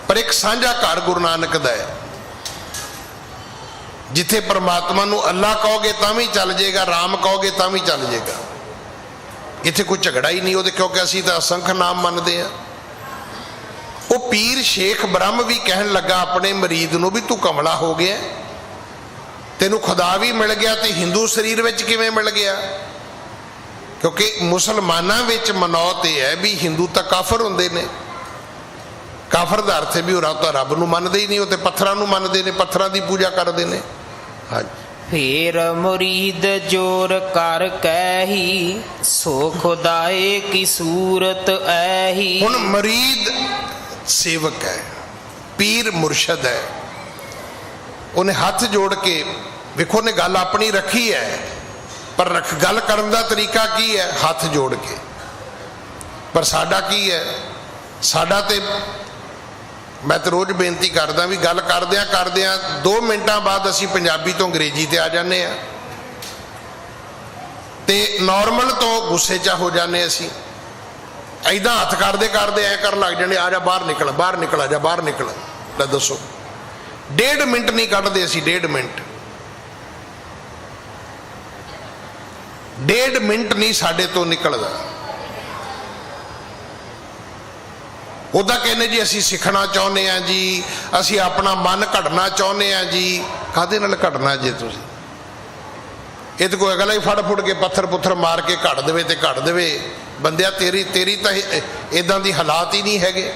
पर एक साझा घर गुरु नानक दा है, जिथे परमात्मा नूं अल्लाह कहोगे तां भी चल जाएगा, राम कहोगे तां भी चल जाएगा। इत्थे कोई झगड़ा ही नहीं होते, क्योंकि असीं तां असंख नाम मनदे आ। वो पीर शेख ब्रह्म भी कहन लगा अपने मरीद नूं भी तू कमला हो गया, तेनू खुदा भी मिल गया ते हिंदू शरीर विच किवें मिल गया। क्योंकि मुसलमानां विच मनौत यह है भी हिंदू तां काफर हुंदे ने। काफर दा अर्थ भी वो तो रब नूं मनदे ही नहीं, वो तो पत्थरां नूं मनदे ने, पत्थरां दी पूजा करदे ने। हाँ जी। फिर मुरीद जोर कर कही, सो खुदाए की सूरत ऐही। हुण मुरीद सेवक है, पीर मुर्शद है, उन्हें हाथ जोड़ के वेखो ने गल अपनी रखी है, पर गल करन दा तरीका की है? हथ जोड़ के। पर साडा की है? साडा ते मैं तो रोज़ बेनती करदा भी गल करदियां 2 मिनटां बाद असीं पंजाबी तो अंग्रेजी ते आ जाने आ ते नॉर्मल तो गुस्से च हो जाने। असीं ऐदां हथ करदे करदे ऐ कर लग जाने, आ जा बाहर निकल, आ जा बाहर निकल। लै दसो 1.5 मिनट नहीं कढ़दे असीं, 1.5 मिनट 1.5 मिनट नहीं साडे तो निकलदा। उदा कहने जी असीं सिखना चाहुंदे आ जी, असीं अपना मन घड़ना चाहुंदे आ जी। काहदे नाल घड़ना जे तुसीं? ये तो कोई अगला ही फड़ फुड़ के पत्थर पुत्थर मार के घड़ देवे ते घड़ देवे। बंदिया तेरी तो इदां दी हालात ही नहीं हैगे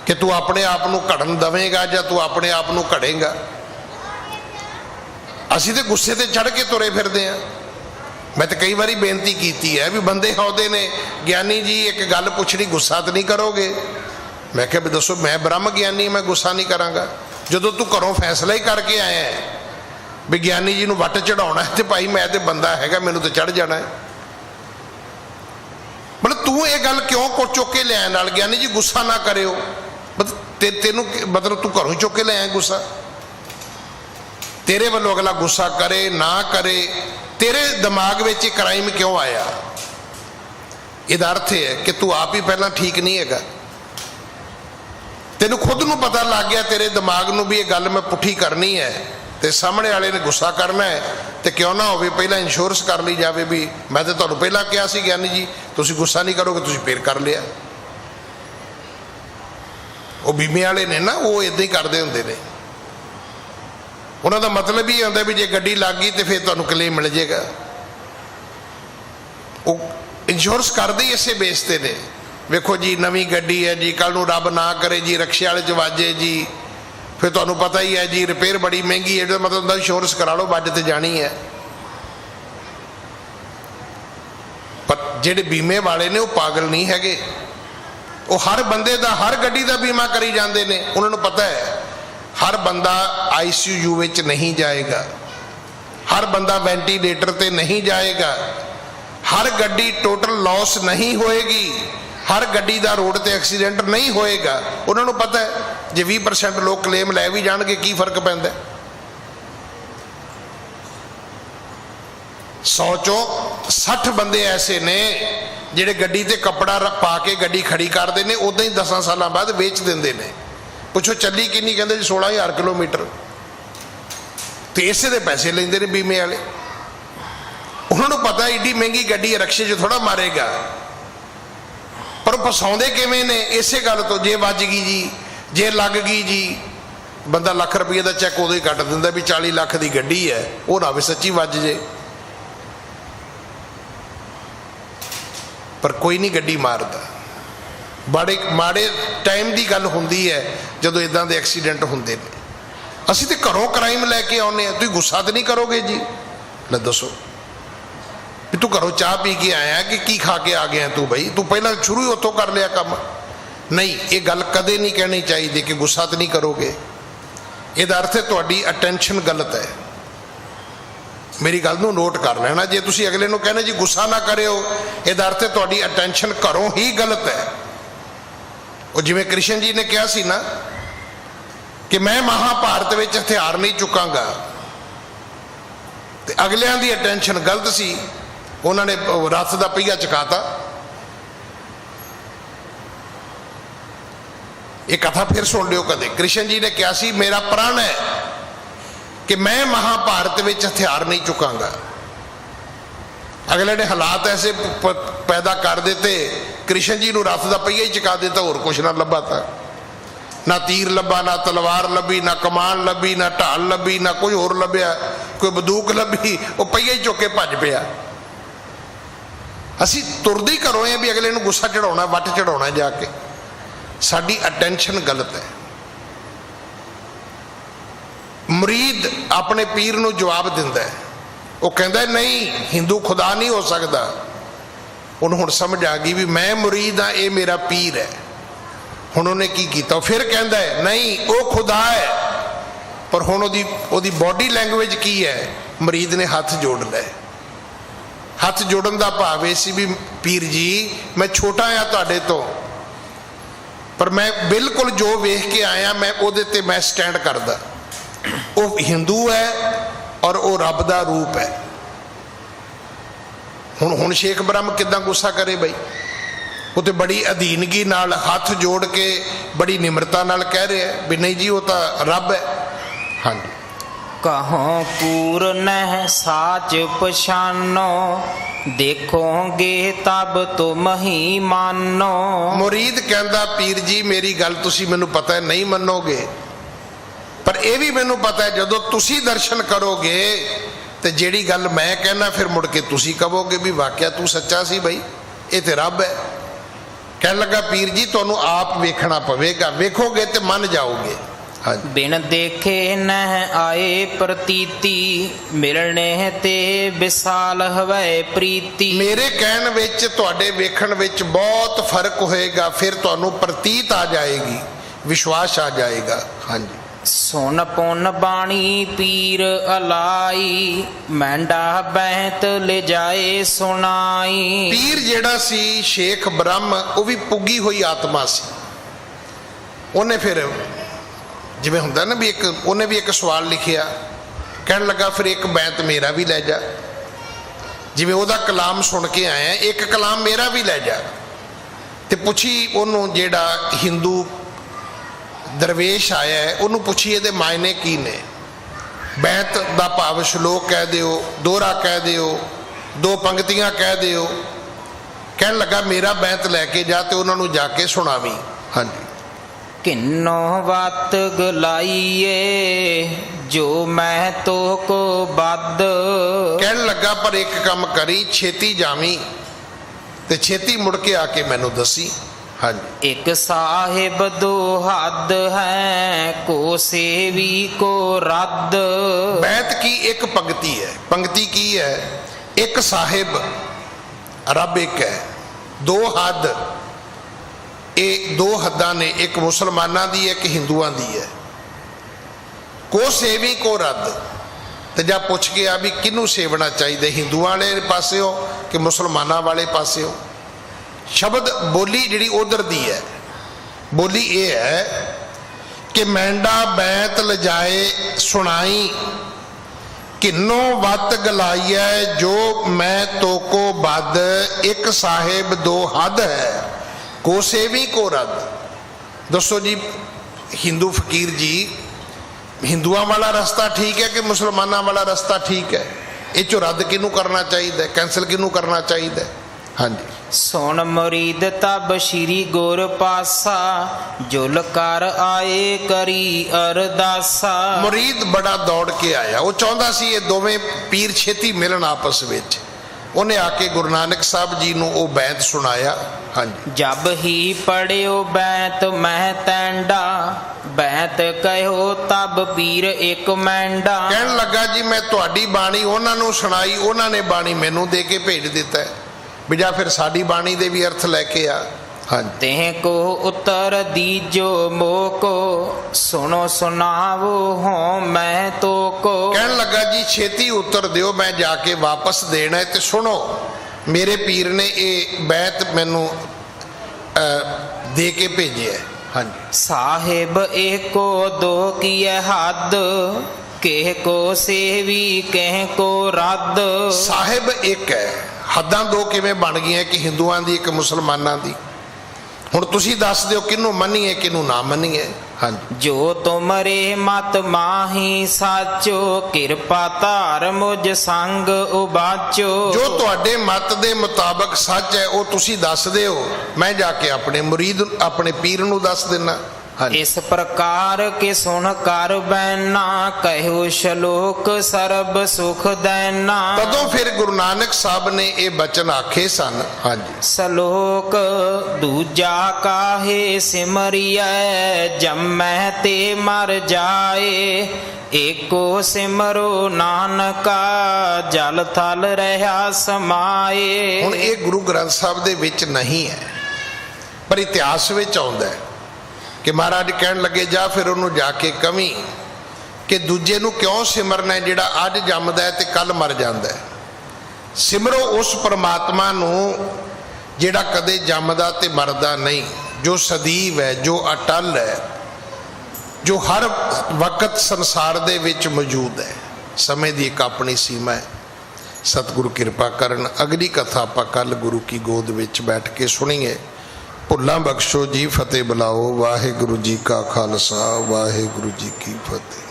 कि तू अपने आप नूं घड़न दवेगा या तू अपने आप नूं घड़ेगा। असीं ते गुस्से ते चढ़ के तुरे फिरदे आ। मैं तो कई बारी बेनती की है भी बंदे आउंदे ने, ज्ञानी जी एक गल पुछनी, गुस्सा तो नहीं करोगे? मैं क्या भी दसो, मैं ब्रह्म ज्ञानी, मैं गुस्सा नहीं करांगा। जदों तू घरों फैसला ही करके आया है भी ज्ञानी जी नूं वट चढ़ाउणा है, तो भाई मैं तो बंदा हैगा, मैनूं तो चढ़ जाना है। मतलब तू ये गल क्यों को चुक के लिया नाल? ज्ञानी जी गुस्सा ना करियो, तेनू मतलब तू घरों चुक के ले आया गुस्सा? तेरे वालों अगला गुस्सा करे ना करे, तेरे दिमाग में क्राइम क्यों आया? इहदा अर्थ है कि तू आप ही पहला ठीक नहीं हैगा। तेनू खुद नूं पता लग गया, तेरे दिमाग नूं भी ये गल मैं पुठी करनी है ते सामने वाले ने गुस्सा करना है, तो क्यों ना हो पहला इंश्योरेंस कर ली जाए भी मैं तो तुहानूं पहला कहा सी ज्ञानी जी तुसीं गुस्सा नहीं करोगे, तुसीं फिर कर लिया। वो बीमे वाले ने ना, वो इदां ही करते हुंदे ने। उन्हों का मतलब ही होंदा भी जे गड्डी लग गई तो फिर तुहानूं क्लेम मिल जाएगा। वो इंश्योरेंस करते ही इसे बेचते ने। वेखो जी नवी गड्डी है जी, कल नूं रब ना करे जी रक्शे वाले च वाजे जी, फिर तुहानूं पता ही है जी रिपेयर बड़ी महंगी है, जो मतलब होंदा इंश्योरेंस करा लो, वज तो जानी है। पर जिहड़े बीमे वाले ने वो पागल नहीं हैगे, वो हर बंदे दा हर गड्डी दा बीमा करी जाते हैं। उन्होंने पता है हर बंदा ICU विच नहीं जाएगा, हर बंदा वेंटीलेटर ते नहीं जाएगा, हर गड्डी टोटल लॉस नहीं होएगी, हर गड्डी दा रोड ते एक्सीडेंट नहीं होएगा। उन्होंने पता है जे 20% लोग क्लेम लै भी जाणगे की फर्क पैंदा? 100 चों 60 बंदे ऐसे ने जिहड़े गड्डी ते कपड़ा पा के गड्डी खड़ी करते हैं, उदां ही 10 साल बाद बेच देंदे ने। पुछो चली किन्नी? कहते जी 16,000 किलोमीटर। तो इसे दे पैसे लेंदे ने बीमे वाले। उन्होंने पता एडी महंगी गड्डी रक्शे च थोड़ा मारेगा, पर फसाउंदे किवें ने? इसे गल तो जे वज गई जी, जे लग गई जी, बंदा लाख रुपये का चैक उदों ही कट दिंदा भी 40 लाख की गड्डी है, वो ना भी सच्ची वज जे। पर कोई नहीं गड्डी मारदा। बड़े माड़े टाइम की गल हुंदी है जदों इदां दे एक्सीडेंट हुंदे ने। असीं ते घरों क्राइम लैके आउने आ, तुसीं गुस्सा तो नहीं करोगे जी? लै दसो भी तू घरों चाह पी के आया कि की खा के आ गया तू? बई तू पहला शुरू ही उत्थों कर लिया काम। नहीं, ये गल कदे नहीं कहनी चाहिए कि गुस्सा तो नहीं करोगे। इहदा अर्थ है तुहाडी अटेंशन गलत है। मेरी गल नूं नोट कर लेना। जे तुसीं अगले नूं कहना जी गुस्सा ना करियो, इहदा अर्थ है तुहाडी अटेंशन घरों ही गलत है। वो जिवें कृष्ण जी ने कहा सी ना कि मैं महाभारत में हथियार नहीं चुकांगा, तो अगलियां दी अटेंशन गलत सी, उन्होंने रथ का पहिया चकाता। एक कथा फिर सुन लियो कदे। कृष्ण जी ने कहा सी मेरा प्रण है कि मैं महाभारत में हथियार नहीं चुकांगा। अगले ने हालात ऐसे पैदा कर देते, कृष्ण जी को रथ का पहिया ही चका देता, होर कुछ ना लभा था। ना तीर लभा, ना तलवार लभी, ना कमान लभी, ना ढाल लभी, ना कोई होर लभ्या, कोई बंदूक लभी, वो पहिया ही चुक के भज पिया। असी तुरदे ही घरों हैं भी अगले नूं गुस्सा चढ़ाउणा, वट चढ़ाउणा जाके। साडी अटेंशन गलत है। मुरीद अपने पीर नूं जवाब दिंदा है, वो कहता है नहीं हिंदू खुदा नहीं हो सकता। उन्होंने हुण समझ आ गई भी मैं मुरीद हाँ, ये मेरा पीर है। हुण उन्हें की कीता, फिर कहता है नहीं वो खुदा है, पर हुण ओदी बॉडी लैंग्वेज की है? मुरीद ने हाथ जोड़ लै। ਹੱਥ ਜੋੜਨ ਦਾ ਭਾਵ ਇਹ ਸੀ ਵੀ ਪੀਰ ਜੀ ਮੈਂ ਛੋਟਾ ਆ ਤੁਹਾਡੇ ਤੋਂ, ਪਰ ਮੈਂ ਬਿਲਕੁਲ ਜੋ ਵੇਖ ਕੇ ਆਇਆ ਮੈਂ ਉਹਦੇ ਤੇ ਮੈਂ ਸਟੈਂਡ ਕਰਦਾ। ਉਹ ਹਿੰਦੂ ਹੈ ਔਰ ਉਹ ਰੱਬ ਦਾ ਰੂਪ ਹੈ। ਹੁਣ ਸ਼ੇਖ ਬ੍ਰਹਮ ਕਿੱਦਾਂ ਗੁੱਸਾ ਕਰੇ ਬਈ? ਉਹ ਤੇ ਬੜੀ ਅਧੀਨਗੀ ਨਾਲ ਹੱਥ ਜੋੜ ਕੇ ਬੜੀ ਨਿਮਰਤਾ ਨਾਲ ਕਹਿ ਰਿਹਾ ਵੀ ਨਹੀਂ ਜੀ ਉਹ ਤਾਂ ਰੱਬ ਹੈ। ਹਾਂਜੀ। ਕਹੋ ਪੂਰਨ ਸਾਚ ਪਛਾਨੋ, ਦੇਖੋਗੇ ਤਬ ਤੁਮ ਹੀ ਮਾਨੋ। ਮੁਰੀਦ ਕਹਿੰਦਾ ਪੀਰ ਜੀ ਮੇਰੀ ਗੱਲ ਤੁਸੀਂ ਮੈਨੂੰ ਪਤਾ ਹੈ ਨਹੀਂ ਮੰਨੋਗੇ, ਪਰ ਇਹ ਵੀ ਮੈਨੂੰ ਪਤਾ ਹੈ ਜਦੋਂ ਤੁਸੀਂ ਦਰਸ਼ਨ ਕਰੋਗੇ ਤੇ ਜਿਹੜੀ ਗੱਲ ਮੈਂ ਕਹਿਣਾ ਫਿਰ ਮੁੜ ਕੇ ਤੁਸੀਂ ਕਹੋਗੇ ਵੀ ਵਾਕਿਆ ਤੂੰ ਸੱਚਾ ਸੀ ਬਈ, ਇਹ ਤੇ ਰੱਬ ਹੈ। ਕਹਿਣ ਲੱਗਾ ਪੀਰ ਜੀ ਤੁਹਾਨੂੰ ਆਪ ਵੇਖਣਾ ਪਵੇਗਾ, ਵੇਖੋਗੇ ਤੇ ਮੰਨ ਜਾਓਗੇ। ਹਾਂਜੀ। ਬਿਨ ਦੇਖੇ ਨਹਿ ਆਏ ਪ੍ਰਤੀਤੀ, ਮਿਲਣੇ ਤੇ ਵਿਸਾਲ ਹਵੈ ਪ੍ਰੀਤੀ। ਮੇਰੇ ਕਹਿਣ ਵਿੱਚ ਤੁਹਾਡੇ ਵੇਖਣ ਵਿੱਚ ਬਹੁਤ ਫਰਕ ਹੋਏਗਾ, ਫਿਰ ਤੁਹਾਨੂੰ ਪ੍ਰਤੀਤ ਆ ਜਾਏਗੀ, ਵਿਸ਼ਵਾਸ ਆ ਜਾਏਗਾ। ਹਾਂਜੀ। ਸੁਨ ਪੁਨ ਬਾਣੀ ਪੀਰ ਅਲਾਈ, ਮੈਂਡਾ ਬਹਿਤ ਲਿਜਾਏ ਸੁਣਾਈ। ਪੀਰ ਜਿਹੜਾ ਸੀ ਸ਼ੇਖ ਬ੍ਰਹਮ ਉਹ ਵੀ ਪੁੱਗੀ ਹੋਈ ਆਤਮਾ ਸੀ। ਉਹਨੇ ਫਿਰ ਜਿਵੇਂ ਹੁੰਦਾ ਨਾ ਵੀ ਉਹਨੇ ਵੀ ਇੱਕ ਸਵਾਲ ਲਿਖਿਆ, ਕਹਿਣ ਲੱਗਾ ਫਿਰ ਇੱਕ ਬੈਤ ਮੇਰਾ ਵੀ ਲੈ ਜਾ, ਜਿਵੇਂ ਉਹਦਾ ਕਲਾਮ ਸੁਣ ਕੇ ਆਇਆ ਇੱਕ ਕਲਾਮ ਮੇਰਾ ਵੀ ਲੈ ਜਾ। ਤੇ ਪੁੱਛੀ ਉਹਨੂੰ ਜਿਹੜਾ ਹਿੰਦੂ ਦਰਵੇਸ਼ ਆਇਆ ਹੈ ਉਹਨੂੰ ਪੁੱਛੀ ਇਹਦੇ ਮਾਇਨੇ ਕੀ ਨੇ। ਬੈਤ ਦਾ ਭਾਵ ਸ਼ਲੋਕ ਕਹਿ ਦਿਓ, ਦੋਹਰਾ ਕਹਿ ਦਿਓ, ਦੋ ਪੰਕਤੀਆਂ ਕਹਿ ਦਿਓ। ਕਹਿਣ ਲੱਗਾ ਮੇਰਾ ਬੈਤ ਲੈ ਕੇ ਜਾ ਤੇ ਉਹਨਾਂ ਨੂੰ ਜਾ ਕੇ ਸੁਣਾਵੀਂ। ਹਾਂਜੀ। ਕਿੰਨੋ ਵਤ ਗਲਾਈਏ, ਜੋ ਮੈਂ ਤੋ ਕੋ ਬੱਦ। ਕਹਿਣ ਲੱਗਾ ਪਰ ਇੱਕ ਕੰਮ ਕਰੀ, ਛੇਤੀ ਜਾਵੀਂ ਤੇ ਛੇਤੀ ਮੁੜ ਕੇ ਆ ਕੇ ਮੈਨੂੰ ਦੱਸੀ। ਹਾਂਜੀ। ਇੱਕ ਸਾਹਿਬ ਦੋ ਹੱਦ ਹੈ, ਕੋ ਸੇਵੀ ਕੋ ਰੱਦ। ਬੈਤ ਕੀ ਇੱਕ ਪੰਕਤੀ ਹੈ। ਪੰਕਤੀ ਕੀ ਹੈ? ਇੱਕ ਸਾਹਿਬ, ਰੱਬ ਇੱਕ ਹੈ। ਦੋ ਹੱਦ, ਇਹ ਦੋ ਹੱਦਾਂ ਨੇ, ਇੱਕ ਮੁਸਲਮਾਨਾਂ ਦੀ ਹੈ ਇੱਕ ਹਿੰਦੂਆਂ ਦੀ ਹੈ। ਕੋ ਸੇਵੀ ਕੋ ਰੱਦ। ਤੇ ਜਾਂ ਪੁੱਛ ਗਿਆ ਵੀ ਕਿਹਨੂੰ ਸੇਵਣਾ ਚਾਹੀਦਾ, ਹਿੰਦੂਆਂ ਵਾਲੇ ਪਾਸਿਓ ਕਿ ਮੁਸਲਮਾਨਾਂ ਵਾਲੇ ਪਾਸਿਓ। ਸ਼ਬਦ ਬੋਲੀ ਜਿਹੜੀ ਉਧਰ ਦੀ ਹੈ, ਬੋਲੀ ਇਹ ਹੈ ਕਿ ਮੈਂਡਾ ਬੈਤ ਲਜਾਏ ਸੁਣਾਈ, ਕਿੰਨੋ ਵਤ ਗਲਾਈਐ ਜੋ ਮੈਂ ਤੋਕੋ ਬੱਦ। ਇੱਕ ਸਾਹਿਬ ਦੋ ਹੱਦ ਹੈ, ਕੋ ਸੇਵੀ ਕੋ ਰੱਦ। ਦੱਸੋ ਜੀ ਹਿੰਦੂ ਫਕੀਰ ਜੀ, ਹਿੰਦੂਆਂ ਵਾਲਾ ਰਸਤਾ ਠੀਕ ਹੈ ਕਿ ਮੁਸਲਮਾਨਾਂ ਵਾਲਾ ਰਸਤਾ ਠੀਕ ਹੈ? ਇਹ ਚੋਂ ਰੱਦ ਕਿਹਨੂੰ ਕਰਨਾ ਚਾਹੀਦਾ, ਕੈਂਸਲ ਕਿਹਨੂੰ ਕਰਨਾ ਚਾਹੀਦਾ? ਹਾਂਜੀ। ਸੁਣ ਮੁਰੀਦ ਤਬ ਸ਼੍ਰੀ ਗੁਰ ਪਾਸਾ, ਜੁਲ ਕਰ ਆਏ ਕਰੀ ਅਰਦਾਸਾ। ਮੁਰੀਦ ਬੜਾ ਦੌੜ ਕੇ ਆਇਆ, ਉਹ ਚਾਹੁੰਦਾ ਸੀ ਇਹ ਦੋਵੇਂ ਪੀਰ ਛੇਤੀ ਮਿਲਣ ਆਪਸ ਵਿੱਚ। ਉਹਨੇ ਆ ਕੇ ਗੁਰੂ ਨਾਨਕ ਸਾਹਿਬ ਜੀ ਨੂੰ ਉਹ ਬੈਤ ਸੁਣਾਇਆ। ਹਾਂਜੀ। ਜਬ ਹੀ ਪੜਿਓ ਬੈਤ ਮਹਿ ਤੈਂਡਾ, ਬੈਤ ਕਹਿਓ ਤਬ ਪੀਰ ਇੱਕ ਮੈਂਡਾ। ਕਹਿਣ ਲੱਗਾ ਜੀ ਮੈਂ ਤੁਹਾਡੀ ਬਾਣੀ ਉਹਨਾਂ ਨੂੰ ਸੁਣਾਈ, ਉਹਨਾਂ ਨੇ ਬਾਣੀ ਮੈਨੂੰ ਦੇ ਕੇ ਭੇਜ ਦਿੱਤਾ ਵੀ ਜਾ ਫਿਰ ਸਾਡੀ ਬਾਣੀ ਦੇ ਵੀ ਅਰਥ ਲੈ ਕੇ ਆ। ਹਾਂਜੀ। ਤੇ ਕੋ ਉਤਰ ਦੀਜੋ ਮੋਕੋ, ਸੁਣੋ ਸੁਣਾਵੋ ਹੋ ਮੈਂ ਤੋ ਕੋ। ਕਹਿਣ ਲੱਗਾ ਜੀ ਛੇਤੀ ਉੱਤਰ ਦਿਓ, ਮੈਂ ਜਾ ਕੇ ਵਾਪਸ ਦੇਣਾ ਹੈ ਤੇ ਸੁਣੋ ਮੇਰੇ ਪੀਰ ਨੇ ਇਹ ਬੈਤ ਮੈਨੂੰ ਦੇ ਕੇ ਭੇਜਿਆ। ਹਾਂਜੀ। ਸਾਹਿਬ ਏਕੋ ਦੋ ਕੀਏ ਹੱਦ, ਕਹਿ ਕੋ ਸੇਵੀ ਕਹਿ ਕੋ ਰੱਦ। ਸਾਹਿਬ ਇੱਕ ਹੈ, ਹੱਦਾਂ ਦੋ ਕਿਵੇਂ ਬਣ ਗਈਆਂ ਕਿ ਹਿੰਦੂਆਂ ਦੀ ਇੱਕ ਮੁਸਲਮਾਨਾਂ ਦੀ? ਹੁਣ ਤੁਸੀਂ ਦੱਸ ਦਿਓ ਕਿਹਨੂੰ ਮੰਨੀਏ ਕਿਹਨੂੰ ਨਾ ਮੰਨੀਏ। ਹਾਂਜੀ। ਜੋ ਤੁਮਰੇ ਮਤ ਮਾਹੀ ਸਾਚੋ, ਕਿਰਪਾ ਧਾਰ ਮੁਝ ਸੰਗ ਉਬਾਚੋ। ਜੋ ਤੁਹਾਡੇ ਮਤ ਦੇ ਮੁਤਾਬਕ ਸੱਚ ਹੈ ਉਹ ਤੁਸੀਂ ਦੱਸ ਦਿਓ, ਮੈਂ ਜਾ ਕੇ ਆਪਣੇ ਮੁਰੀਦ ਆਪਣੇ ਪੀਰ ਨੂੰ ਦੱਸ ਦੇਣਾ। ਇਸ ਪ੍ਰਕਾਰ ਕੇ ਸੁਣ ਕਰ ਬੈਨਾ, ਕਹਿਓ ਸ਼ਲੋਕ ਸਰਬ ਸੁਖ ਦੇਨਾ। ਤਦੋਂ ਫਿਰ ਗੁਰੂ ਨਾਨਕ ਸਾਹਿਬ ਨੇ ਇਹ ਬਚਨ ਆਖੇ ਸਨ। ਹਾਂਜੀ। ਸ਼ਲੋਕ ਦੂਜਾ ਕਾਹੇ ਸਿਮਰਿਐ, ਜੰਮੈ ਤੇ ਮਰ ਜਾਏ, ਏਕੋ ਸਿਮਰੋ ਨਾਨਕਾ, ਜਲ ਥਲ ਰਹਾ ਸਮਾਏ। ਹੁਣ ਇਹ ਗੁਰੂ ਗ੍ਰੰਥ ਸਾਹਿਬ ਦੇ ਵਿੱਚ ਨਹੀਂ ਹੈ, ਪਰ ਇਤਿਹਾਸ ਵਿੱਚ ਆਉਂਦਾ ਹੈ ਕਿ ਮਹਾਰਾਜ ਕਹਿਣ ਲੱਗੇ ਜਾ ਫਿਰ ਉਹਨੂੰ ਜਾ ਕੇ ਕਵੀਂ ਕਿ ਦੂਜੇ ਨੂੰ ਕਿਉਂ ਸਿਮਰਨਾ ਜਿਹੜਾ ਅੱਜ ਜੰਮਦਾ ਹੈ ਤੇ ਕੱਲ ਮਰ ਜਾਂਦਾ ਹੈ। ਸਿਮਰੋ ਉਸ ਪਰਮਾਤਮਾ ਨੂੰ ਜਿਹੜਾ ਕਦੇ ਜੰਮਦਾ ਤੇ ਮਰਦਾ ਨਹੀਂ, ਜੋ ਸਦੀਵ ਹੈ, ਜੋ ਅਟਲ ਹੈ, ਜੋ ਹਰ ਵਕਤ ਸੰਸਾਰ ਦੇ ਵਿੱਚ ਮੌਜੂਦ ਹੈ। ਸਮੇਂ ਦੀ ਇੱਕ ਆਪਣੀ ਸੀਮਾ ਹੈ। ਸਤਿਗੁਰੂ ਕਿਰਪਾ ਕਰਨ ਅਗਲੀ ਕਥਾ ਆਪਾਂ ਕੱਲ ਗੁਰੂ ਕੀ ਗੋਦ ਵਿੱਚ ਬੈਠ ਕੇ ਸੁਣੀਏ। ਭੁੱਲਾਂ ਬਖਸ਼ੋ ਜੀ, ਫਤਿਹ ਬੁਲਾਓ। ਵਾਹਿਗੁਰੂ ਜੀ ਕਾ ਖਾਲਸਾ, ਵਾਹਿਗੁਰੂ ਜੀ ਕੀ ਫਤਿਹ।